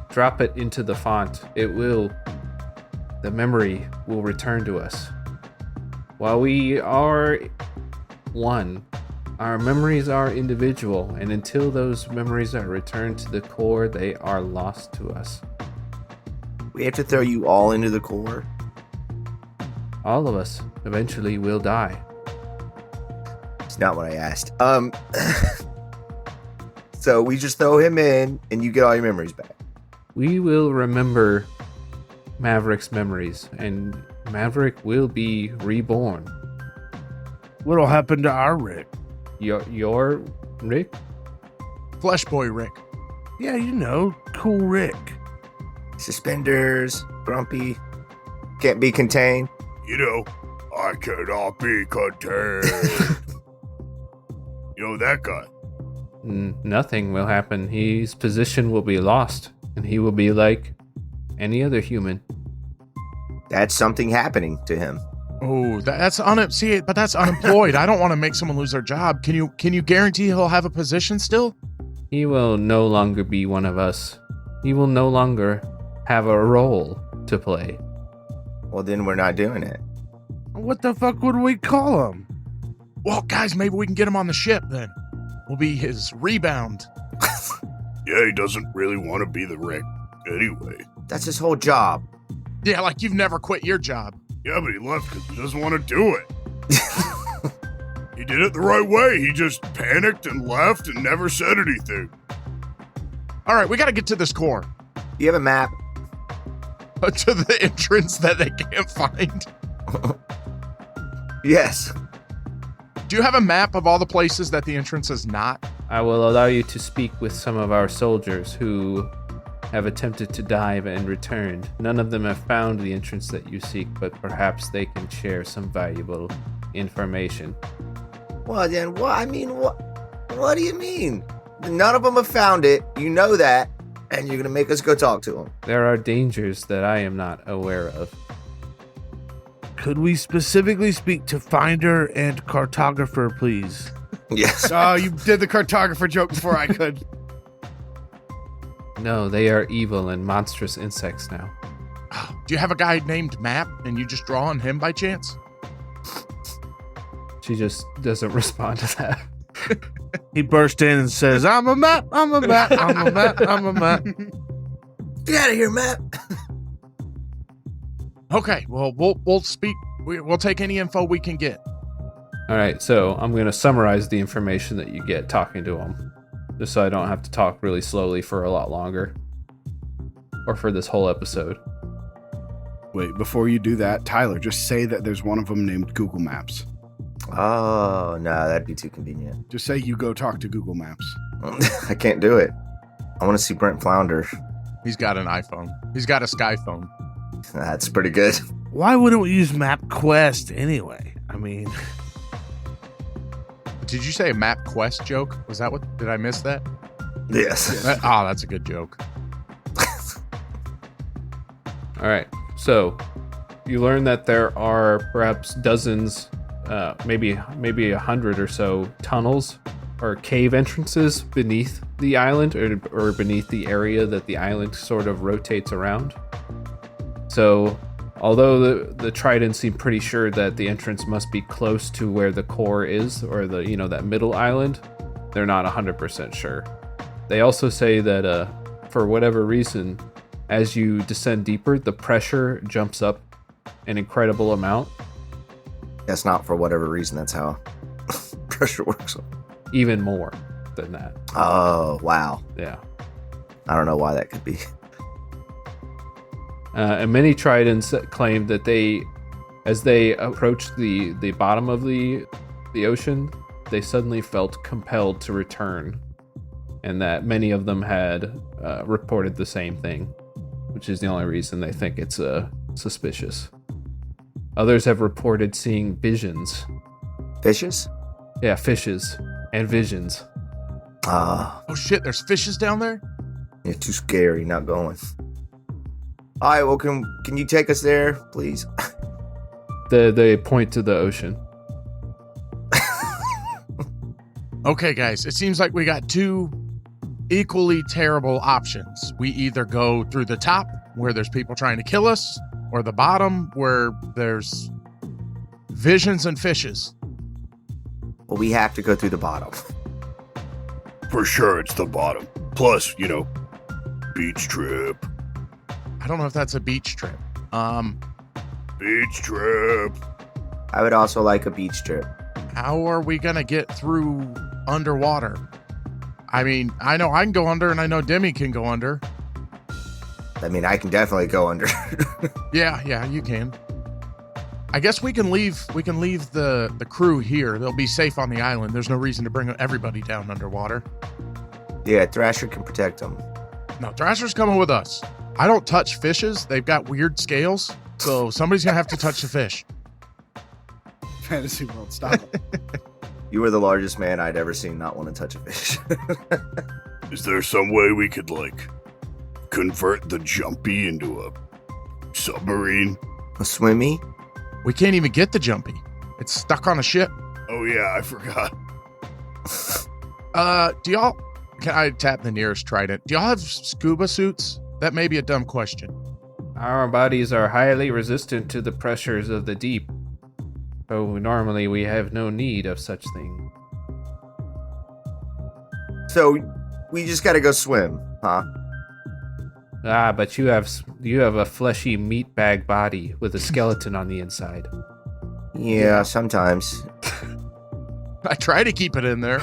S3: drop it into the font, the memory will return to us. While we are one, our memories are individual, and until those memories are returned to the core, they are lost to us.
S2: We have to throw you all into the core?
S3: All of us eventually will die.
S2: It's not what I asked. So we just throw him in, and you get all your memories back.
S3: We will remember Maverick's memories, and Maverick will be reborn.
S5: What'll happen to our Rick?
S3: Your Rick?
S1: Flesh Boy Rick.
S5: Yeah, you know, cool Rick.
S2: Suspenders, grumpy, can't be contained.
S6: You know, I cannot be contained. You know that guy.
S3: Nothing will happen. His position will be lost, and he will be like any other human.
S2: That's something happening to him.
S1: Oh, that's unemployed. I don't want to make someone lose their job. Can you guarantee he'll have a position still?
S3: He will no longer be one of us. He will no longer have a role to play.
S2: Well, then we're not doing it.
S5: What the fuck would we call him?
S1: Well, guys, maybe we can get him on the ship then. We'll be his rebound.
S6: Yeah, he doesn't really want to be the Rick anyway.
S2: That's his whole job.
S1: Yeah, like you've never quit your job.
S6: Yeah, but he left because he doesn't want to do it. He did it the right way. He just panicked and left and never said anything.
S1: All right, we got to get to this core.
S2: Do you have a map?
S1: To the entrance that they can't find.
S2: Yes.
S1: Do you have a map of all the places that the entrance is not?
S3: I will allow you to speak with some of our soldiers who have attempted to dive and returned. None of them have found the entrance that you seek, but perhaps they can share some valuable information.
S2: Well, then, what do you mean? None of them have found it. You know that. And you're going to make us go talk to them.
S3: There are dangers that I am not aware of.
S5: Could we specifically speak to Finder and Cartographer, please?
S2: Yes.
S4: Oh, you did the cartographer joke before I could.
S3: No, they are evil and monstrous insects now.
S1: Do you have a guy named Map and you just draw on him by chance?
S3: She just doesn't respond to that.
S5: He burst in and says, I'm a map, I'm a map, I'm a map, I'm a map.
S2: Get out of here, Map.
S1: Okay, well, we'll speak. We'll take any info we can get.
S3: All right, so I'm going to summarize the information that you get talking to them, just so I don't have to talk really slowly for a lot longer, or for this whole episode.
S4: Wait, before you do that, Tyler, just say that there's one of them named Google Maps.
S2: Oh, no, that'd be too convenient.
S4: Just say you go talk to Google Maps.
S2: I can't do it. I want to see Brent flounder.
S1: He's got an iPhone. He's got a Sky phone.
S2: That's pretty good.
S5: Why wouldn't we use MapQuest anyway? I mean...
S1: Did you say a Map Quest joke? Was that what? Did I miss that?
S2: Yes.
S1: That's a good joke.
S3: All right, so you learn that there are perhaps dozens, maybe 100 or so tunnels or cave entrances beneath the island or beneath the area that the island sort of rotates around. So although the Tridons seem pretty sure that the entrance must be close to where the core is, or that middle island, they're not 100% sure. They also say that for whatever reason, as you descend deeper, the pressure jumps up an incredible amount.
S2: That's not for whatever reason. That's how pressure works.
S3: Even more than that.
S2: Oh, wow.
S3: Yeah.
S2: I don't know why that could be.
S3: And many Tridons claim that as they approach the bottom of the ocean, they suddenly felt compelled to return, and that many of them had reported the same thing, which is the only reason they think it's suspicious. Others have reported seeing visions.
S2: Fishes?
S3: Yeah, fishes and visions.
S2: Ah,
S1: Oh shit, there's fishes down there?
S2: yeah, too scary, not going. All right, well, can you take us there, please?
S3: They point to the ocean.
S1: Okay, guys, it seems like we got two equally terrible options. We either go through the top, where there's people trying to kill us, or the bottom, where there's visions and fishes.
S2: Well, we have to go through the bottom.
S6: For sure, it's the bottom. Plus, beach trip.
S1: I don't know if that's a beach trip.
S6: Beach trip.
S2: I would also like a beach trip.
S1: How are we gonna get through underwater? I mean, I know I can go under, and I know Demi can go under.
S2: I mean, I can definitely go under.
S1: Yeah, you can. I guess we can leave the crew here. They'll be safe on the island. There's no reason to bring everybody down underwater.
S2: Yeah, Thrasher can protect them.
S1: No, Thrasher's coming with us. I don't touch fishes. They've got weird scales, so somebody's gonna have to touch the fish.
S4: Fantasy world, stop it.
S2: You were the largest man I'd ever seen not want to touch a fish.
S6: Is there some way we could, convert the Jumpy into a submarine?
S2: A swimmy?
S1: We can't even get the Jumpy. It's stuck on a ship.
S6: Oh, yeah, I forgot.
S1: Do y'all... Can I tap the nearest Trident? Do y'all have scuba suits? That may be a dumb question.
S3: Our bodies are highly resistant to the pressures of the deep, so normally we have no need of such thing.
S2: So, we just gotta go swim, huh?
S3: Ah, but you have a fleshy meat bag body with a skeleton on the inside.
S2: Yeah, sometimes.
S1: I try to keep it in there.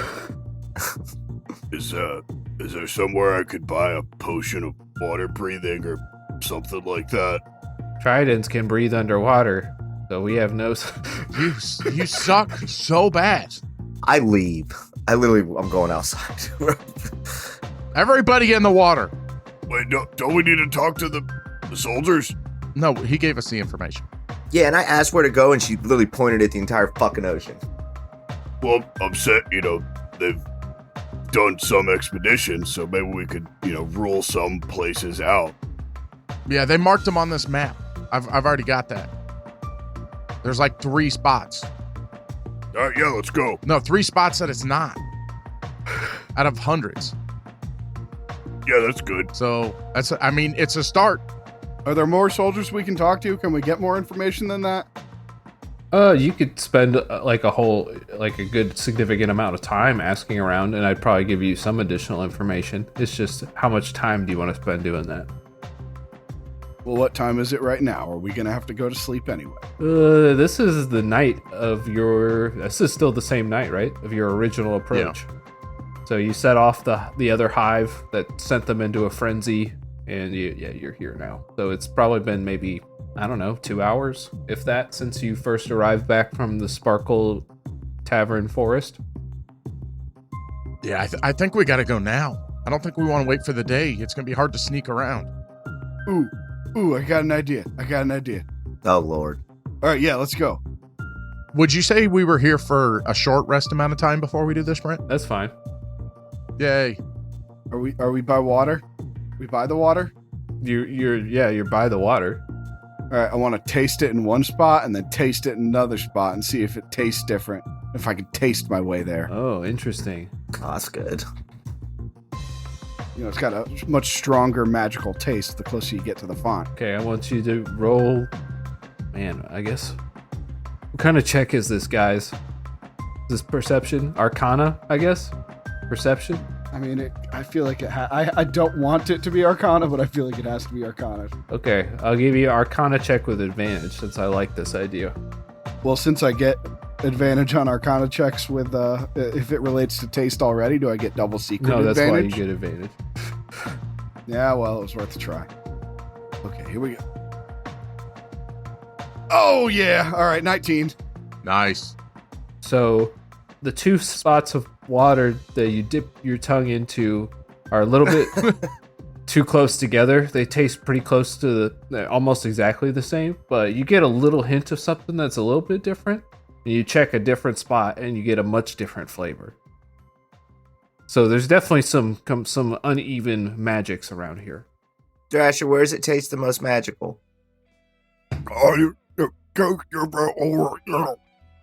S6: Is there somewhere I could buy a potion of water breathing or something like that?
S3: Tridons can breathe underwater, so we have no...
S1: You suck so bad.
S2: I leave. I'm going outside.
S1: Everybody in the water.
S6: Wait, no, don't we need to talk to the soldiers?
S1: No, he gave us the information.
S2: Yeah, and I asked where to go, and she literally pointed at the entire fucking ocean.
S6: Well, I'm set, they've done some expeditions, so maybe we could, rule some places out.
S1: Yeah, they marked them on this map. I've already got that. There's 3 spots.
S6: All right, yeah, let's go.
S1: No, 3 spots that it's not. Out of hundreds.
S6: Yeah, that's good.
S1: So, it's a start.
S4: Are there more soldiers we can talk to? Can we get more information than that?
S3: You could spend a good significant amount of time asking around, and I'd probably give you some additional information. It's just how much time do you want to spend doing that?
S4: Well, what time is it right now? Are we going to have to go to sleep anyway?
S3: This is the night of this is still the same night, right? Of your original approach. Yeah. So you set off the other hive that sent them into a frenzy, and you're here now. So it's probably been maybe, I don't know, 2 hours, if that, since you first arrived back from the Sparkle Tavern Forest.
S1: Yeah, I think we got to go now. I don't think we want to wait for the day. It's going to be hard to sneak around.
S4: Ooh, I got an idea.
S2: Oh, Lord.
S4: All right, yeah, let's go.
S1: Would you say we were here for a short rest amount of time before we do this, Brent?
S3: That's fine.
S1: Yay.
S4: Are we by water? We by the water?
S3: You're by the water.
S4: All right, I want to taste it in one spot and then taste it in another spot and see if it tastes different. If I can taste my way there.
S3: Oh, interesting.
S2: Oh, that's good.
S4: It's got a much stronger magical taste the closer you get to the font.
S3: Okay, I want you to roll... Man, I guess... What kind of check is this, guys? Is this perception? Arcana, I guess? Perception?
S4: I mean, I feel like I don't want it to be Arcana, but I feel like it has to be Arcana.
S3: Okay, I'll give you Arcana check with advantage since I like this idea.
S4: Well, since I get advantage on Arcana checks with if it relates to taste already, do I get double secret advantage?
S3: No, that's why you get advantage.
S4: Yeah, well, it was worth a try. Okay, here we go. Oh, yeah. All right, 19.
S1: Nice.
S3: So the two spots of water that you dip your tongue into are a little bit too close together. They taste pretty close to they're almost exactly the same, but you get a little hint of something that's a little bit different. And you check a different spot and you get a much different flavor. So there's definitely some uneven magics around here.
S2: Thrasher, where does it taste the most magical?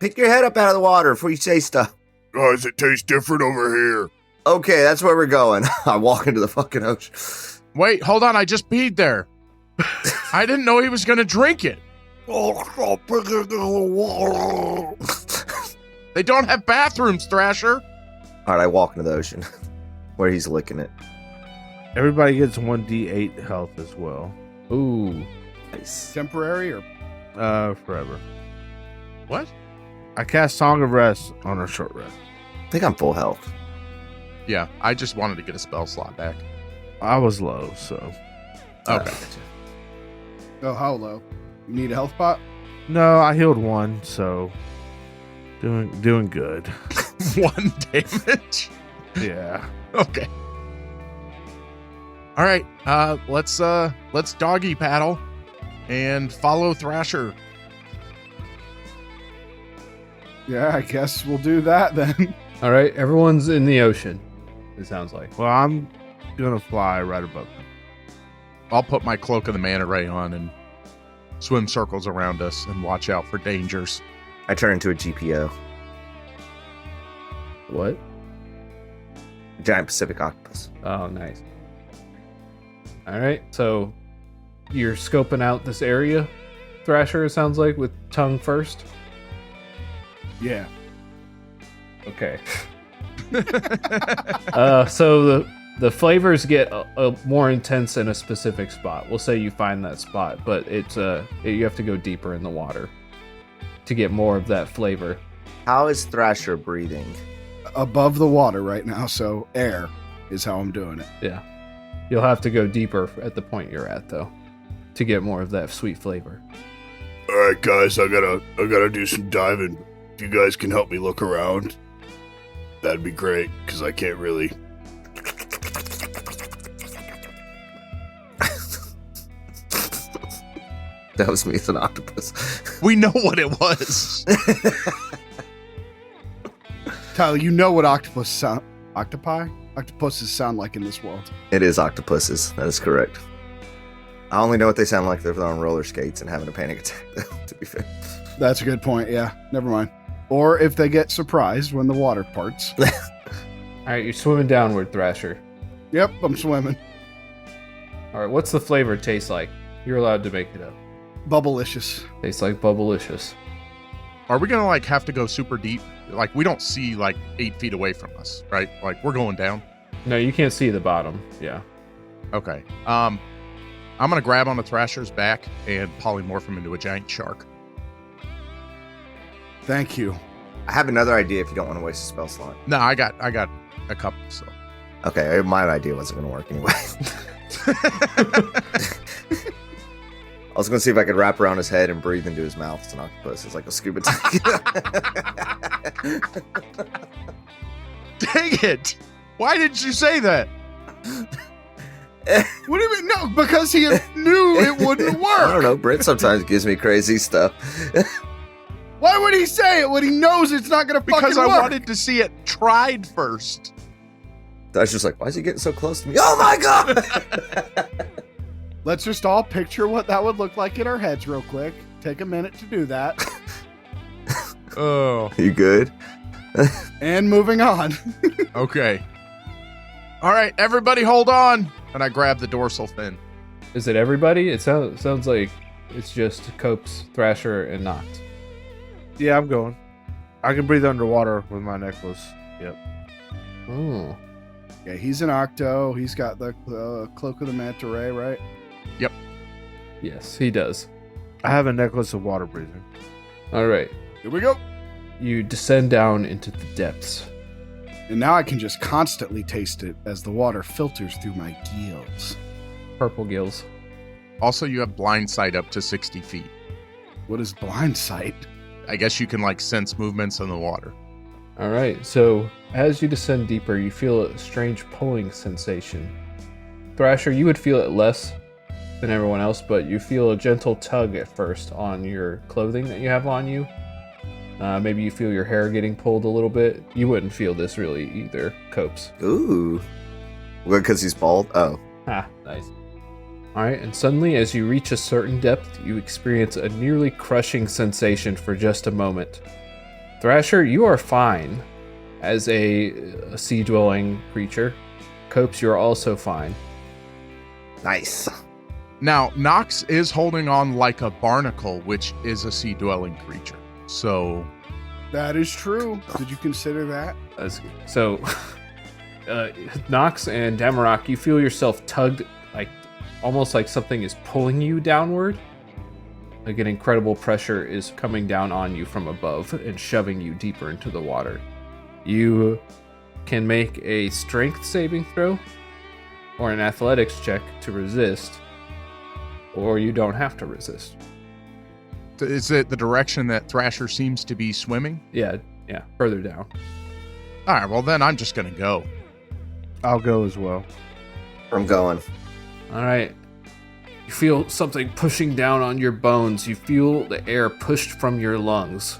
S2: Pick your head up out of the water before you say stuff.
S6: Guys, it tastes different over here.
S2: Okay, that's where we're going. I walk into the fucking ocean.
S1: Wait, hold on. I just peed there. I didn't know he was going to drink it. They don't have bathrooms, Thrasher.
S2: All right, I walk into the ocean where he's licking it.
S5: Everybody gets 1d8 health as well.
S3: Ooh.
S2: Nice.
S4: Temporary or
S5: Forever.
S1: What?
S5: I cast Song of Rest on a short rest.
S2: I think I'm full health.
S1: Yeah, I just wanted to get a spell slot back.
S5: I was low, so.
S1: Okay.
S4: oh, how low? You need a health pot?
S5: No, I healed one, so doing good.
S1: 1 damage.
S5: Yeah.
S1: Okay. All right. Let's doggy paddle and follow Thrasher.
S4: Yeah, I guess we'll do that then.
S3: All right, everyone's in the ocean. It sounds like.
S5: Well, I'm gonna fly right above them.
S1: I'll put my cloak of the manta ray on and swim circles around us and watch out for dangers.
S2: I turn into a GPO,
S3: What?
S2: giant Pacific octopus.
S3: Oh, nice. All right, so you're scoping out this area, Thrasher, it sounds like, with tongue first.
S4: Yeah.
S3: Okay. So the flavors get more intense in a specific spot. We'll say you find that spot, but you have to go deeper in the water to get more of that flavor.
S2: How is Thrasher breathing?
S4: Above the water right now, so air is how I'm doing it.
S3: Yeah. You'll have to go deeper at the point you're at, though, to get more of that sweet flavor.
S6: All right, guys, I gotta do some diving. If you guys can help me look around, that'd be great, because I can't really.
S2: That was me as an octopus.
S1: We know what it was.
S4: Tyler, you know what octopuses sound like in this world.
S2: It is octopuses. That is correct. I only know what they sound like if they're on roller skates and having a panic attack, to be fair.
S4: That's a good point, yeah. Never mind. Or if they get surprised when the water parts.
S3: All right, you're swimming downward, Thrasher.
S4: Yep, I'm swimming.
S3: All right, what's the flavor taste like? You're allowed to make it up.
S4: Bubblicious.
S3: Tastes like Bubblicious.
S1: Are we gonna have to go super deep? Like, we don't see 8 feet away from us, right? Like, we're going down.
S3: No, you can't see the bottom. Yeah.
S1: Okay. I'm gonna grab on the Thrasher's back and polymorph him into a giant shark.
S4: Thank you.
S2: I have another idea if you don't want to waste a spell slot.
S1: No, I got a couple. So
S2: Okay, my idea wasn't going to work anyway. I was going to see if I could wrap around his head and breathe into his mouth as an octopus. It's like a scuba tank.
S1: dang it! Why did you say that?
S4: What do you mean? No, because he knew it wouldn't work.
S2: I don't know. Britt sometimes gives me crazy stuff.
S4: Why would he say it when he knows it's not going to fucking
S1: Because I
S4: work?
S1: wanted to see it tried first.
S2: I was just like, why is he getting so close to me? Oh my God!
S4: Let's just all picture what that would look like in our heads real quick. Take a minute to do that.
S1: Oh,
S2: You good?
S4: And moving on.
S1: okay. All right, everybody hold on. And I grab the dorsal fin.
S3: Is it everybody? It sounds like it's just Copes, Thrasher, and Nox.
S5: Yeah, I'm going. I can breathe underwater with my necklace. Yep.
S3: Oh.
S4: Yeah, he's an octo. He's got the cloak of the manta ray, right?
S3: Yes, he does.
S5: I have a necklace of water breathing.
S3: All right.
S4: Here we go.
S3: You descend down into the depths.
S4: And now I can just constantly taste it as the water filters through my gills.
S3: Purple gills.
S1: Also, you have blind sight up to 60 feet.
S4: What is blind sight?
S1: I guess you can sense movements in the water.
S3: All right, so as you descend deeper, you feel a strange pulling sensation. Thrasher, you would feel it less than everyone else, but you feel a gentle tug at first on your clothing that you have on you. Maybe you feel your hair getting pulled a little bit. You wouldn't feel this really either, Copes.
S2: Ooh. Well, because he's bald? Oh.
S3: Ah, nice. All right, and suddenly as you reach a certain depth, you experience a nearly crushing sensation for just a moment. Thrasher, you are fine as a sea-dwelling creature. Copes, you're also fine.
S2: Nice.
S1: Now, Nox is holding on like a barnacle, which is a sea-dwelling creature. So,
S4: That is true. Did you consider that?
S3: So, Nox and Damarok, you feel yourself tugged, like almost like something is pulling you downward. Like an incredible pressure is coming down on you from above and shoving you deeper into the water. You can make a strength saving throw or an athletics check to resist, or you don't have to resist.
S1: is it the direction that Thrasher seems to be swimming?
S3: Yeah, further down.
S1: All right, well, then I'm just going to go.
S5: I'll go as well.
S2: I'm going.
S3: All right. You feel something pushing down on your bones. You feel the air pushed from your lungs.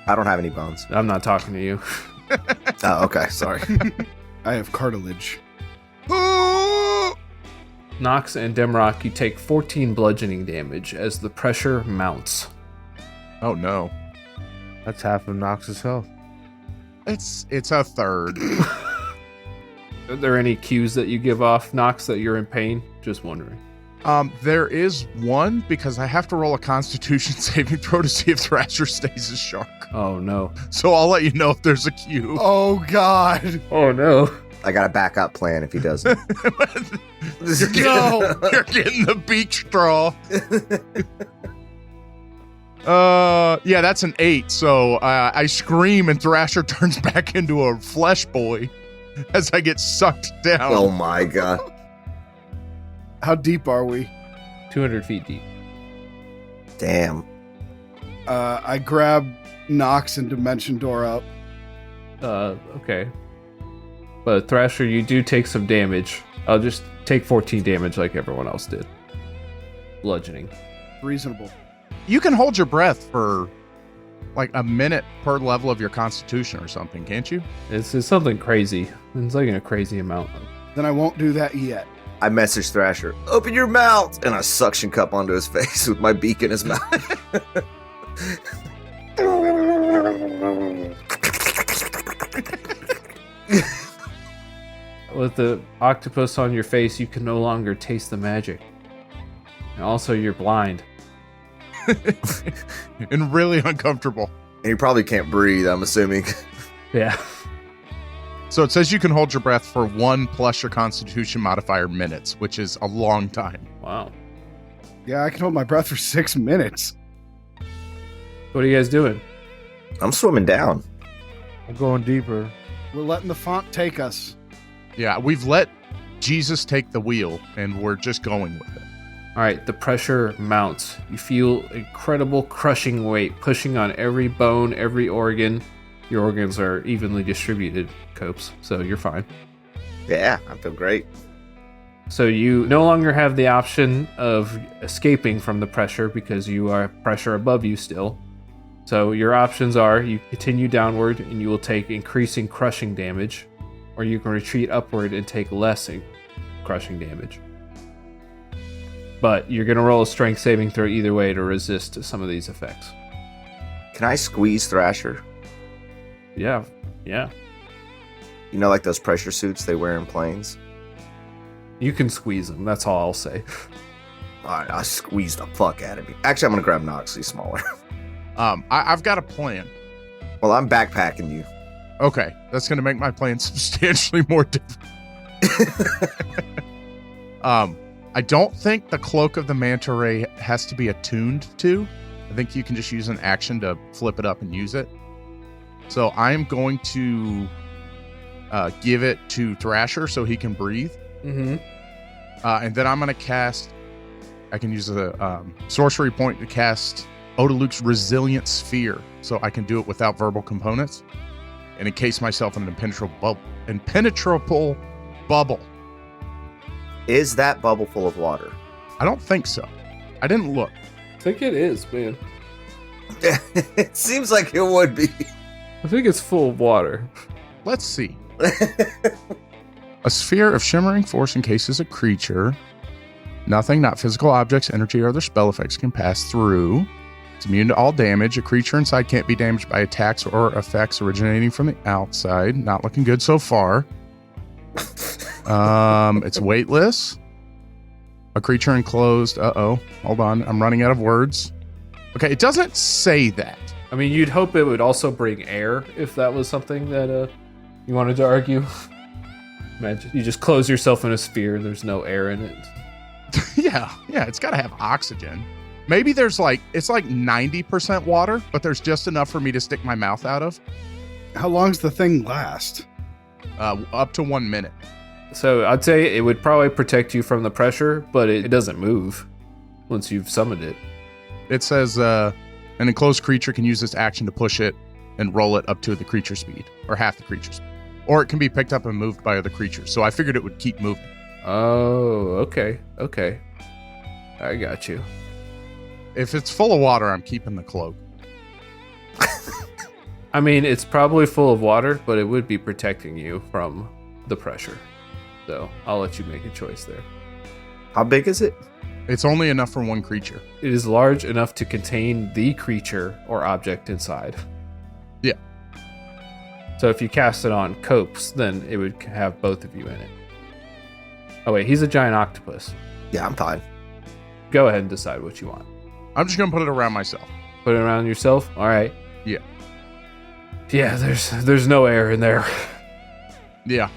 S2: I don't have any bones.
S3: I'm not talking to you.
S2: Oh, okay. Sorry.
S4: I have cartilage.
S3: Nox and Demrock, you take 14 bludgeoning damage as the pressure mounts.
S1: Oh, no.
S5: That's half of Nox's health.
S1: It's a third.
S3: Are there any cues that you give off, Nox, that you're in pain? Just wondering.
S1: There is one, because I have to roll a Constitution saving throw to see if Thrasher stays a shark.
S3: Oh, no.
S1: So I'll let you know if there's a cue.
S4: Oh, God.
S3: Oh, no.
S2: I got a backup plan if he doesn't.
S1: You're getting the beach straw. Yeah, that's an 8. So I scream and Thrasher turns back into a flesh boy as I get sucked down.
S2: Oh my god.
S4: How deep are we?
S3: 200 feet deep.
S2: Damn.
S4: I grab Nox and Dimension Door up.
S3: Okay. But Thrasher, you do take some damage. I'll just take 14 damage like everyone else did. Bludgeoning.
S4: Reasonable.
S1: You can hold your breath for like a minute per level of your Constitution or something, can't you?
S3: It's something crazy. It's like a crazy amount.
S4: Then I won't do that yet.
S2: I message Thrasher, open your mouth! And I suction cup onto his face with my beak in his mouth.
S3: With the octopus on your face, you can no longer taste the magic. And also, you're blind.
S1: And really uncomfortable.
S2: And you probably can't breathe, I'm assuming.
S3: Yeah.
S1: So it says you can hold your breath for 1 plus your Constitution modifier minutes, which is a long time.
S3: Wow.
S4: Yeah, I can hold my breath for 6 minutes.
S3: What are you guys doing?
S2: I'm swimming down.
S5: I'm going deeper.
S4: We're letting the font take us.
S1: Yeah, we've let Jesus take the wheel, and we're just going with it.
S3: All right, the pressure mounts. You feel incredible crushing weight pushing on every bone, every organ. Your organs are evenly distributed, Copes, so you're fine.
S2: Yeah, I feel great.
S3: So you no longer have the option of escaping from the pressure because you are pressure above you still. So your options are you continue downward and you will take increasing crushing damage, or you can retreat upward and take less crushing damage. But you're going to roll a strength saving throw either way to resist some of these effects.
S2: Can I squeeze Thrasher?
S3: Yeah.
S2: You know, like those pressure suits they wear in planes?
S3: You can squeeze them, that's all I'll say.
S2: Alright, I'll squeeze the fuck out of me. Actually, I'm gonna grab Nox, he's smaller.
S1: I've got a plan.
S2: Well, I'm backpacking you.
S1: Okay, that's going to make my plan substantially more difficult. I don't think the Cloak of the Manta Ray has to be attuned to. I think you can just use an action to flip it up and use it. So I am going to give it to Thrasher so he can breathe.
S3: Mm-hmm.
S1: And then I'm going to cast... I can use a sorcery point to cast Odaluke's Resilient Sphere, so I can do it without verbal components. and encase myself in an impenetrable bubble.
S2: Is that bubble full of water?
S1: I don't think so. I didn't look.
S3: I think it is, man.
S2: It seems like it would be.
S3: I think it's full of water.
S1: Let's see. A sphere of shimmering force encases a creature. Nothing, not physical objects, energy, or other spell effects can pass through. It's immune to all damage. A creature inside can't be damaged by attacks or effects originating from the outside. Not looking good so far. It's weightless. A creature enclosed. Hold on. I'm running out of words. Okay, it doesn't say that.
S3: I mean, you'd hope it would also bring air if that was something that you wanted to argue. Imagine you just close yourself in a sphere and there's no air in it.
S1: Yeah, it's got to have oxygen. Maybe it's like 90% water, but there's just enough for me to stick my mouth out of.
S4: How long's the thing last?
S1: Up to 1 minute.
S3: So I'd say it would probably protect you from the pressure, but it doesn't move once you've summoned it.
S1: It says an enclosed creature can use this action to push it and roll it up to the creature speed, or half the creature speed. Or it can be picked up and moved by other creatures. So I figured it would keep moving.
S3: Oh, okay. I got you.
S1: If it's full of water, I'm keeping the cloak.
S3: I mean, it's probably full of water, but it would be protecting you from the pressure. So I'll let you make a choice there.
S2: How big is it?
S1: It's only enough for one creature.
S3: It is large enough to contain the creature or object inside.
S1: Yeah.
S3: So if you cast it on Copes, then it would have both of you in it. Oh wait, he's a giant octopus.
S2: Yeah, I'm fine.
S3: Go ahead and decide what you want.
S1: I'm just going to put it around myself.
S3: Put it around yourself? All right.
S1: Yeah.
S3: Yeah, there's no air in there.
S1: Yeah.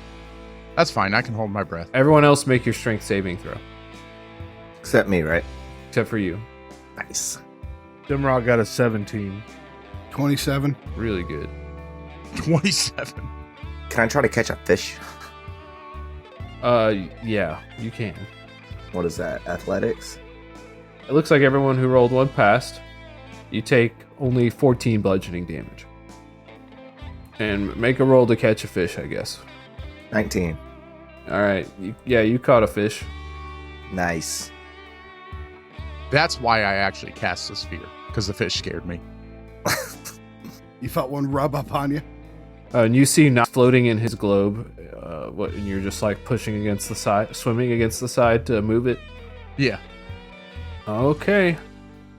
S1: That's fine. I can hold my breath.
S3: Everyone else make your strength saving throw.
S2: Except me, right?
S3: Except for you.
S2: Nice.
S5: Dimrock got a 17.
S4: 27.
S3: Really good.
S1: 27.
S2: Can I try to catch a fish?
S3: Yeah, you can.
S2: What is that? Athletics?
S3: It looks like everyone who rolled one passed. You take only 14 bludgeoning damage. And make a roll to catch a fish, I guess.
S2: 19.
S3: All right. You caught a fish.
S2: Nice.
S1: That's why I actually cast the sphere, because the fish scared me.
S4: You felt one rub up on you?
S3: And you see not floating in his globe. And you're just like pushing against the side, swimming against the side to move it.
S1: Yeah.
S3: Okay.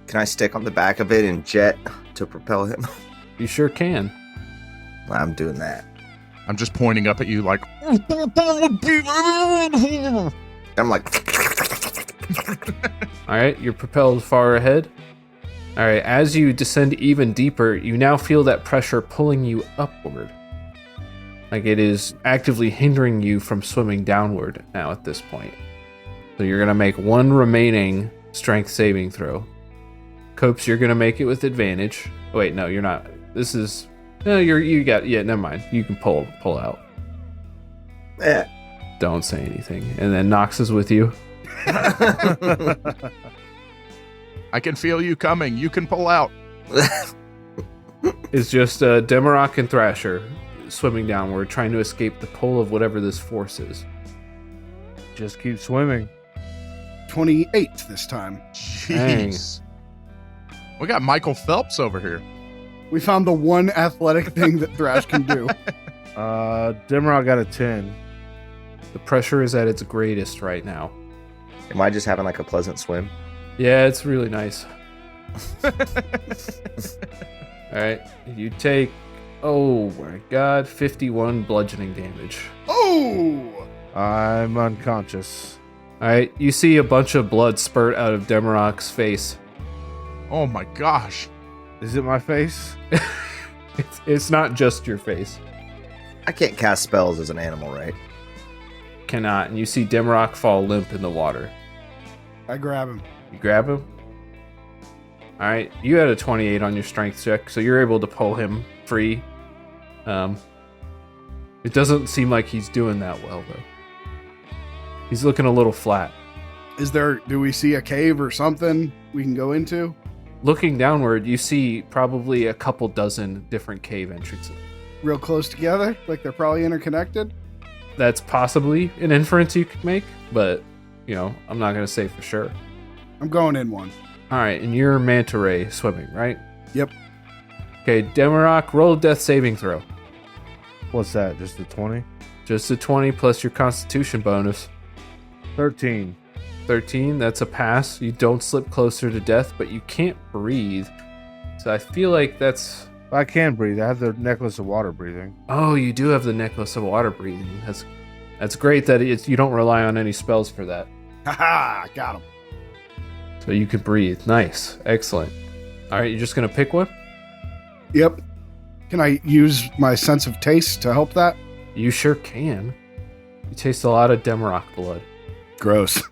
S2: Can I stick on the back of it and jet to propel him?
S3: You sure can.
S2: I'm doing that.
S1: I'm just pointing up at you like...
S2: I'm like...
S3: All right, you're propelled far ahead. All right, as you descend even deeper, you now feel that pressure pulling you upward. Like it is actively hindering you from swimming downward now at this point. So you're going to make one remaining strength saving throw. Copes, you're going to make it with advantage. Oh, wait, no, you're not. This is... No, never mind. You can pull out. Don't say anything. And then Nox is with you.
S1: I can feel you coming. You can pull out.
S3: It's just Demarok and Thrasher swimming downward, trying to escape the pull of whatever this force is.
S5: Just keep swimming.
S4: 28 this time.
S1: Jeez. We got Michael Phelps over here.
S4: We found the one athletic thing that Thrash can do.
S5: Dimrock got a 10.
S3: The pressure is at its greatest right now.
S2: Am I just having like a pleasant swim?
S3: Yeah, it's really nice. All right, you take, oh my god, 51 bludgeoning damage.
S4: Oh!
S5: I'm unconscious.
S3: All right, you see a bunch of blood spurt out of Demarok's face.
S1: Oh my gosh.
S5: Is it my face?
S3: It's not just your face.
S2: I can't cast spells as an animal, right?
S3: Cannot, and you see Demarok fall limp in the water.
S4: I grab him.
S3: You grab him. All right, you had a 28 on your strength check, so you're able to pull him free. It doesn't seem like he's doing that well, though. He's looking a little flat.
S4: Do we see a cave or something we can go into?
S3: Looking downward, you see probably a couple dozen different cave entrances.
S4: real close together? Like they're probably interconnected?
S3: That's possibly an inference you could make, but, I'm not going to say for sure.
S4: I'm going in one.
S3: All right, and you're manta ray swimming, right?
S4: Yep.
S3: Okay, Demarok, roll a death saving throw.
S5: What's that? Just a 20?
S3: Just a 20 plus your constitution bonus.
S5: 13.
S3: 13, that's a pass. You don't slip closer to death, but you can't breathe. So I feel like that's...
S5: I can breathe. I have the necklace of water breathing.
S3: Oh, you do have the necklace of water breathing. That's great that you don't rely on any spells for that.
S4: Haha, got him.
S3: So you can breathe. Nice. Excellent. All right, you're just going to pick one?
S4: Yep. Can I use my sense of taste to help that?
S3: You sure can. You taste a lot of Demarok blood.
S4: Gross.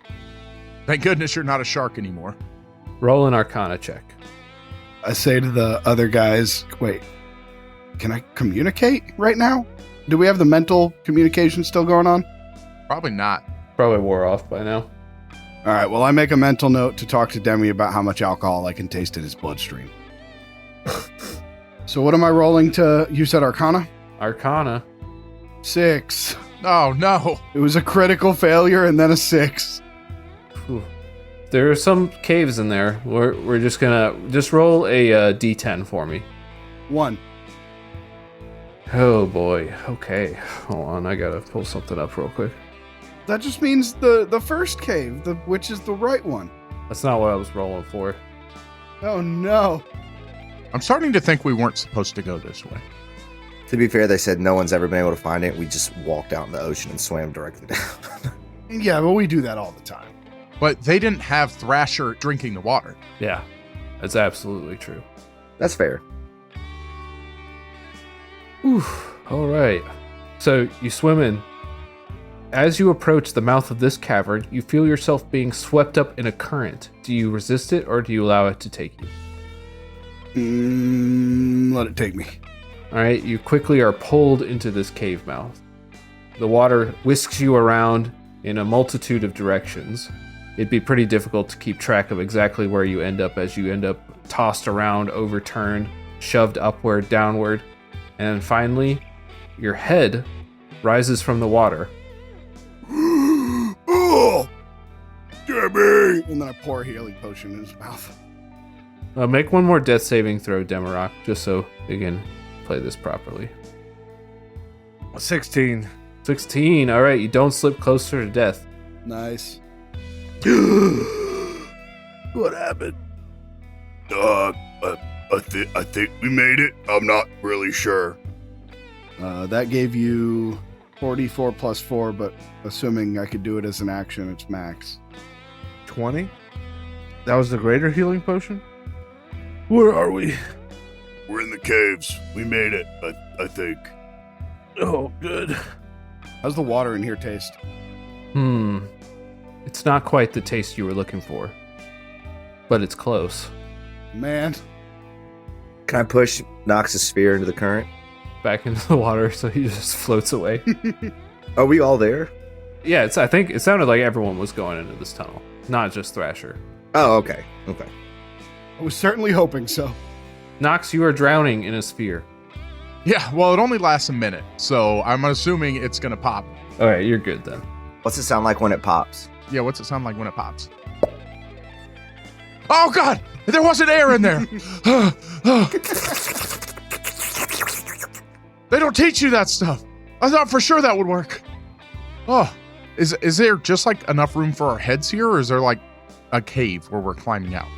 S1: Thank goodness you're not a shark anymore.
S3: Roll an Arcana check.
S4: I say to the other guys, wait, can I communicate right now? Do we have the mental communication still going on?
S1: Probably not.
S3: Probably wore off by now.
S4: All right, well, I make a mental note to talk to Demi about how much alcohol I can taste in his bloodstream. So what am I rolling to? You said Arcana?
S3: Arcana.
S4: 6.
S1: Oh, no.
S4: It was a critical failure and then a 6.
S3: Whew. There are some caves in there. We're just gonna roll a d10 for me.
S4: 1.
S3: Oh boy. Okay. Hold on. I gotta pull something up real quick.
S4: That just means the first cave, which is the right one.
S3: That's not what I was rolling for.
S4: Oh no.
S1: I'm starting to think we weren't supposed to go this way.
S2: To be fair, they said no one's ever been able to find it. We just walked out in the ocean and swam directly down.
S4: Yeah, but we do that all the time.
S1: But they didn't have Thrasher drinking the water.
S3: Yeah, that's absolutely true.
S2: That's fair.
S3: Oof. All right. So you swim in. As you approach the mouth of this cavern, you feel yourself being swept up in a current. Do you resist it or do you allow it to take you?
S4: Let it take me.
S3: All right, you quickly are pulled into this cave mouth. The water whisks you around in a multitude of directions. It'd be pretty difficult to keep track of exactly where you end up as you end up tossed around, overturned, shoved upward, downward, and then finally, your head rises from the water.
S4: Oh, Demi! And then I pour a healing potion in his mouth.
S3: Make one more death saving throw, Demarok, just so we can play this properly.
S5: 16.
S3: 16. All right, you don't slip closer to death.
S4: Nice.
S5: What happened?
S6: I think we made it. I'm not really sure.
S4: That gave you 44 plus 4, but assuming I could do it as an action, it's max.
S5: 20? That was the greater healing potion? Where are we?
S6: We're in the caves. We made it, I think.
S5: Oh, good.
S4: How's the water in here taste?
S3: It's not quite the taste you were looking for, but it's close.
S4: Man.
S2: Can I push Nox's sphere into the current?
S3: Back into the water so he just floats away.
S2: Are we all there?
S3: Yeah, I think it sounded like everyone was going into this tunnel, not just Thrasher.
S2: Oh, okay. Okay.
S4: I was certainly hoping so.
S3: Nox, you are drowning in a sphere.
S1: Yeah, well, it only lasts a minute, so I'm assuming it's going to pop.
S3: Okay, you're good then.
S2: What's it sound like when it pops?
S1: Yeah, what's it sound like when it pops? Oh, God! There wasn't air in there! They don't teach you that stuff. I thought for sure that would work. Oh, is there just like enough room for our heads here, or is there like a cave where we're climbing out?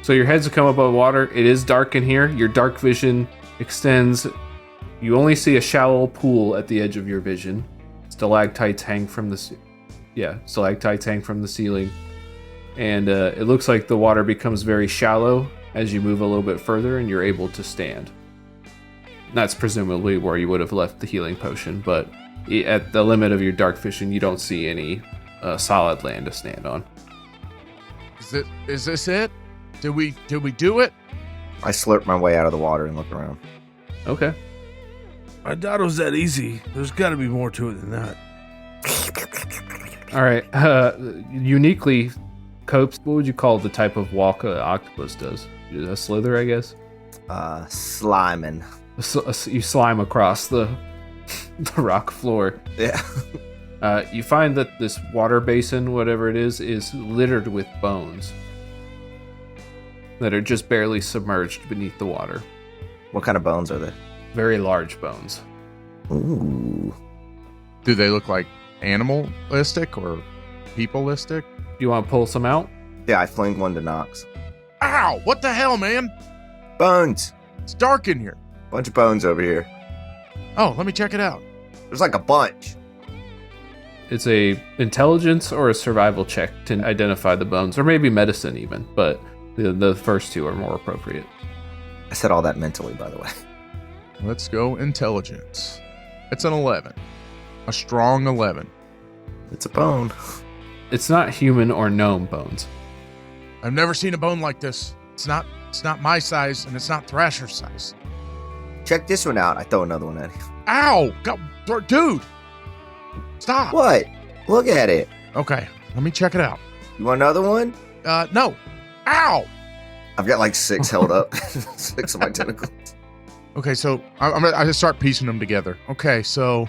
S3: So your heads have come above water. It is dark in here. Your dark vision extends. You only see a shallow pool at the edge of your vision. Stalactites hang from the ceiling. And it looks like the water becomes very shallow as you move a little bit further and you're able to stand. That's presumably where you would have left the healing potion, but at the limit of your dark vision, you don't see any solid land to stand on.
S1: Is this it? Did we do it?
S2: I slurp my way out of the water and look around.
S3: Okay.
S5: I doubt it was that easy. There's got to be more to it than that.
S3: All right. Uniquely, Copes, what would you call the type of walk an octopus does? A slither, I guess?
S2: Sliming.
S3: You slime across the rock floor.
S2: Yeah.
S3: You find that this water basin, whatever it is littered with bones that are just barely submerged beneath the water.
S2: What kind of bones are they?
S3: Very large bones.
S2: Ooh.
S1: Do they look like animalistic or peopleistic?
S3: Do you want to pull some out?
S2: Yeah, I fling one to Knox.
S1: Ow! What the hell, man?
S2: Bones.
S1: It's dark in here.
S2: Bunch of bones over here.
S1: Oh, let me check it out.
S2: There's like a bunch.
S3: It's a intelligence or a survival check to identify the bones, or maybe medicine even, but the first two are more appropriate.
S2: I said all that mentally, by the way.
S1: Let's go intelligence. It's an 11. A strong 11.
S2: It's a bone.
S3: It's not human or gnome bones.
S1: I've never seen a bone like this. It's not my size, and it's not Thrasher's size.
S2: Check this one out. I throw another one at him.
S1: Ow! God, dude! Stop!
S2: What? Look at it.
S1: Okay, let me check it out.
S2: You want another one?
S1: No. Ow!
S2: I've got like 6 held up. 6 of my tentacles.
S1: Okay, so I'm gonna just start piecing them together. Okay, so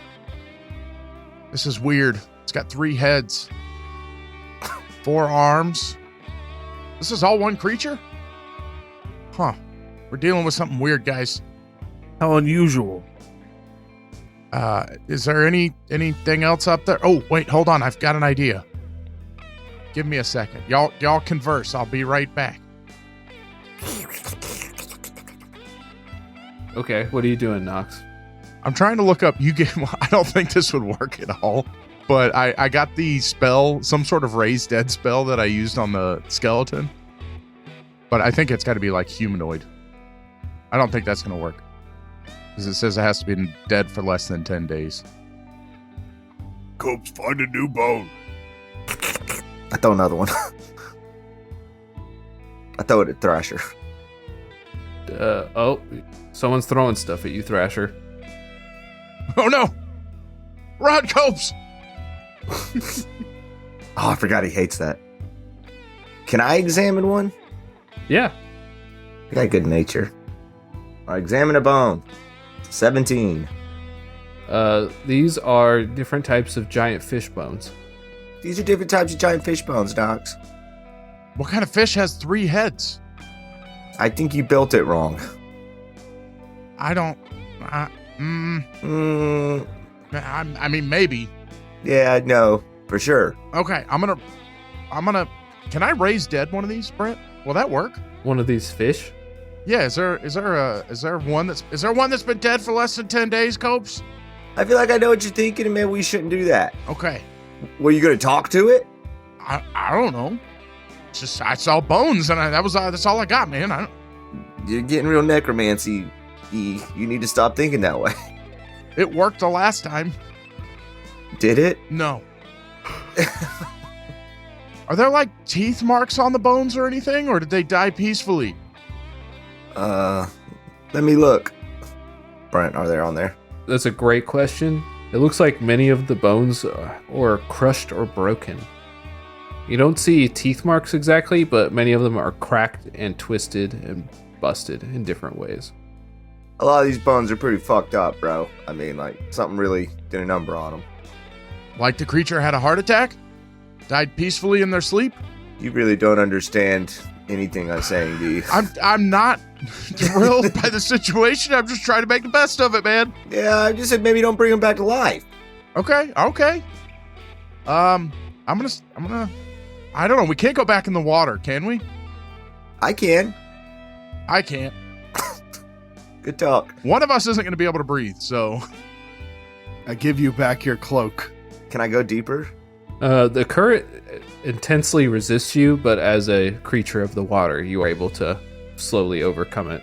S1: this is weird. It's got 3 heads, 4 arms. This is all one creature? Huh. We're dealing with something weird, guys.
S5: How unusual.
S1: Is there anything else up there? Oh, wait, hold on. I've got an idea. Give me a second. Y'all converse. I'll be right back.
S3: Okay, what are you doing, Nox?
S1: I'm trying to look up. I don't think this would work at all, but I got the spell, some sort of raise dead spell that I used on the skeleton. But I think it's got to be like humanoid. I don't think that's going to work. Because it says it has to be dead for less than 10 days.
S6: Copes, find a new bone.
S2: I throw another one. I throw it at Thrasher.
S3: Someone's throwing stuff at you, Thrasher.
S1: Oh no! Run, Copes!
S2: Oh, I forgot he hates that. Can I examine one?
S3: Yeah.
S2: I got good nature. I examine a bone. 17.
S3: These are different types of giant fish bones.
S2: These are different types of giant fish bones, Docs.
S1: What kind of fish has 3 heads?
S2: I think you built it wrong.
S1: I don't... I mean, maybe.
S2: Yeah, no, for sure.
S1: Okay, I'm gonna... Can I raise dead one of these, Brent? Will that work?
S3: One of these fish?
S1: Yeah, is there one that's been dead for less than 10 days, Copes?
S2: I feel like I know what you're thinking, and maybe we shouldn't do that.
S1: Okay.
S2: Were you going to talk to it?
S1: I don't know. It's just I saw bones, and that's all I got, man.
S2: You're getting real necromancy. You need to stop thinking that way.
S1: It worked the last time.
S2: Did it?
S1: No. Are there like teeth marks on the bones or anything, or did they die peacefully?
S2: Let me look. Brent, are they on there?
S3: That's a great question. It looks like many of the bones are crushed or broken. You don't see teeth marks exactly, but many of them are cracked and twisted and busted in different ways.
S2: A lot of these bones are pretty fucked up, bro. I mean, like, something really did a number on them.
S1: Like the creature had a heart attack? Died peacefully in their sleep?
S2: You really don't understand anything I'm saying, do you?
S1: I'm not thrilled by the situation. I'm just trying to make the best of it, man.
S2: Yeah, I just said maybe don't bring them back to life.
S1: Okay. I'm gonna. I don't know. We can't go back in the water, can we?
S2: I can.
S1: I can't.
S2: Good talk.
S1: One of us isn't going to be able to breathe, so.
S4: I give you back your cloak.
S2: Can I go deeper?
S3: The current intensely resists you, but as a creature of the water, you are able to slowly overcome it.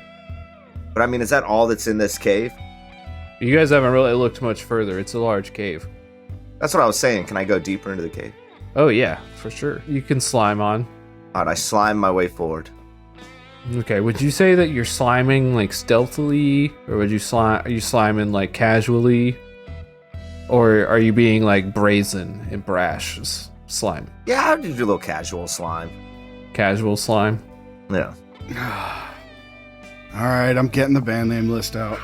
S2: But I mean, is that all that's in this cave?
S3: You guys haven't really looked much further. It's a large cave.
S2: That's what I was saying. Can I go deeper into the cave?
S3: Oh yeah, for sure. You can slime on.
S2: Alright, I slime my way forward.
S3: Okay, would you say that you're sliming like stealthily, or are you sliming like casually? Or are you being like brazen and brash slime?
S2: Yeah, I'll just do a little casual slime.
S3: Casual slime?
S2: Yeah.
S4: All right, I'm getting the band name list out.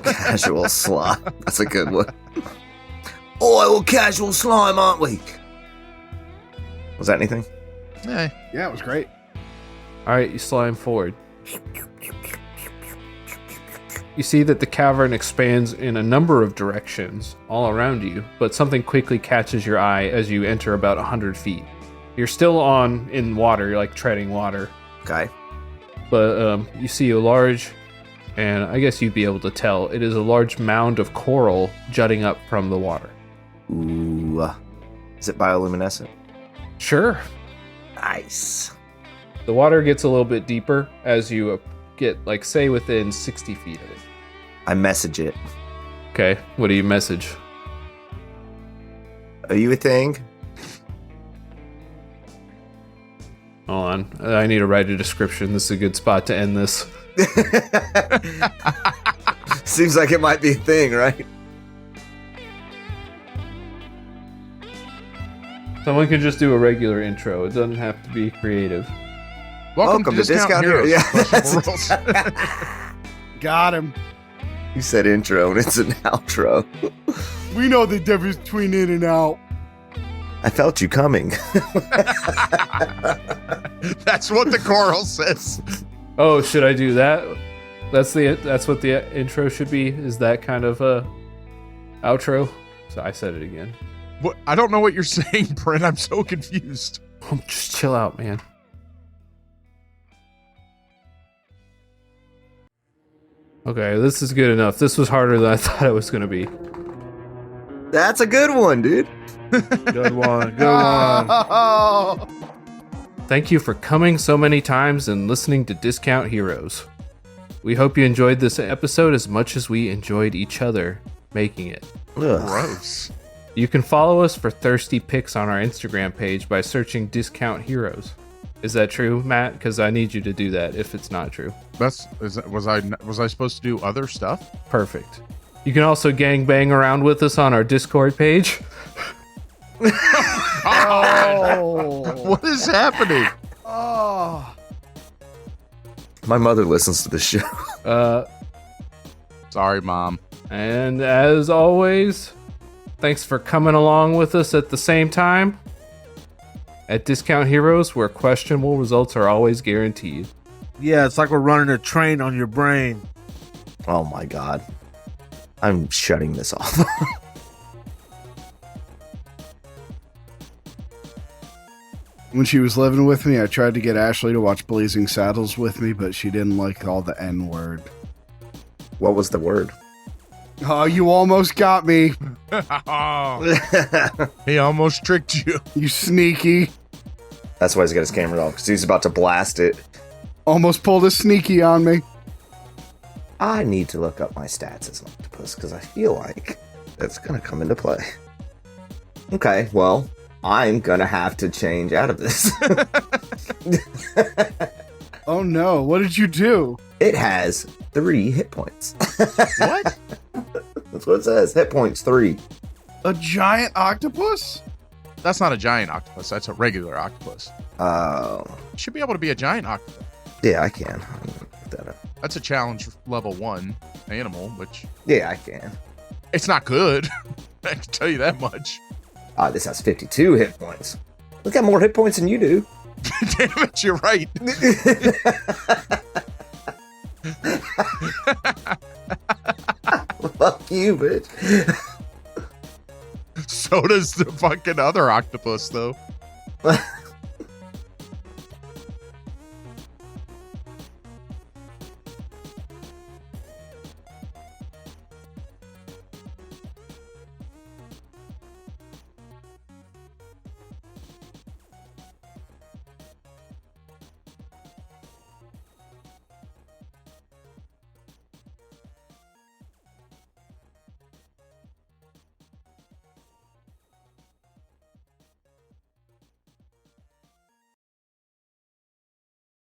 S2: Casual slime. That's a good one. Oh, we're casual slime, aren't we? Was that anything?
S1: Eh.
S4: Yeah, it was great.
S3: All right, you slime forward. You see that the cavern expands in a number of directions all around you, but something quickly catches your eye as you enter about 100 feet. You're still in water, you're like treading water,
S2: Okay.
S3: but you see a large, and I guess you'd be able to tell, it is a large mound of coral jutting up from the water.
S2: Ooh. Is it bioluminescent?
S3: Sure.
S2: Nice.
S3: The water gets a little bit deeper as you get, like, say, within 60 feet of it.
S2: I message it.
S3: Okay, what do you message?
S2: Are you a thing?
S3: Hold on, I need to write a description. This is a good spot to end this.
S2: Seems like it might be a thing, right?
S3: Someone can just do a regular intro. It doesn't have to be creative.
S1: Welcome to Discount Heroes.
S2: Yeah,
S1: Questionable rules.
S4: Got him.
S2: You said intro and it's an outro.
S4: We know the difference between in and out.
S2: I felt you coming.
S1: That's what the coral says.
S3: Oh, should I do that? That's what the intro should be. Is that kind of a outro? So I said it again.
S1: What? I don't know what you're saying, Brent. I'm so confused.
S3: Just chill out, man. Okay, this is good enough. This was harder than I thought it was going to be.
S2: That's a good one, dude.
S5: Good one. Good one.
S4: Oh,
S3: Thank you for coming so many times and listening to Discount Heroes. We hope you enjoyed this episode as much as we enjoyed each other making it.
S2: Ugh.
S1: Gross.
S3: You can follow us for thirsty pics on our Instagram page by searching Discount Heroes. Is that true, Matt? Because I need you to do that if it's not true.
S1: Was I supposed to do other stuff?
S3: Perfect. You can also gangbang around with us on our Discord page.
S1: What is happening?
S4: oh.
S2: My mother listens to this show.
S1: Sorry, Mom.
S3: And as always, thanks for coming along with us at the same time. At Discount Heroes, where questionable results are always guaranteed.
S5: Yeah, it's like we're running a train on your brain.
S2: Oh my god. I'm shutting this off.
S4: When she was living with me, I tried to get Ashley to watch Blazing Saddles with me, but she didn't like all the N word.
S2: What was the word?
S4: Oh, you almost got me.
S1: He almost tricked you.
S4: You sneaky.
S2: That's why he's got his camera off, because he's about to blast it.
S4: Almost pulled a sneaky on me.
S2: I need to look up my stats as an octopus, because I feel like that's going to come into play. Okay, well, I'm going to have to change out of this.
S4: Oh no, what did you do?
S2: It has 3 hit points.
S1: What?
S2: That's what it says. Hit points 3.
S4: A giant octopus?
S1: That's not a giant octopus. That's a regular octopus.
S2: Oh.
S1: Should be able to be a giant octopus.
S2: Yeah, I can. I'm gonna look that up.
S1: That's a challenge level 1 animal, which
S2: Yeah, I can.
S1: it's not good. I can tell you that much.
S2: This has 52 hit points. Look at more hit points than you do.
S1: Damn it, you're right.
S2: Fuck you, bitch.
S1: So does the fucking other octopus, though.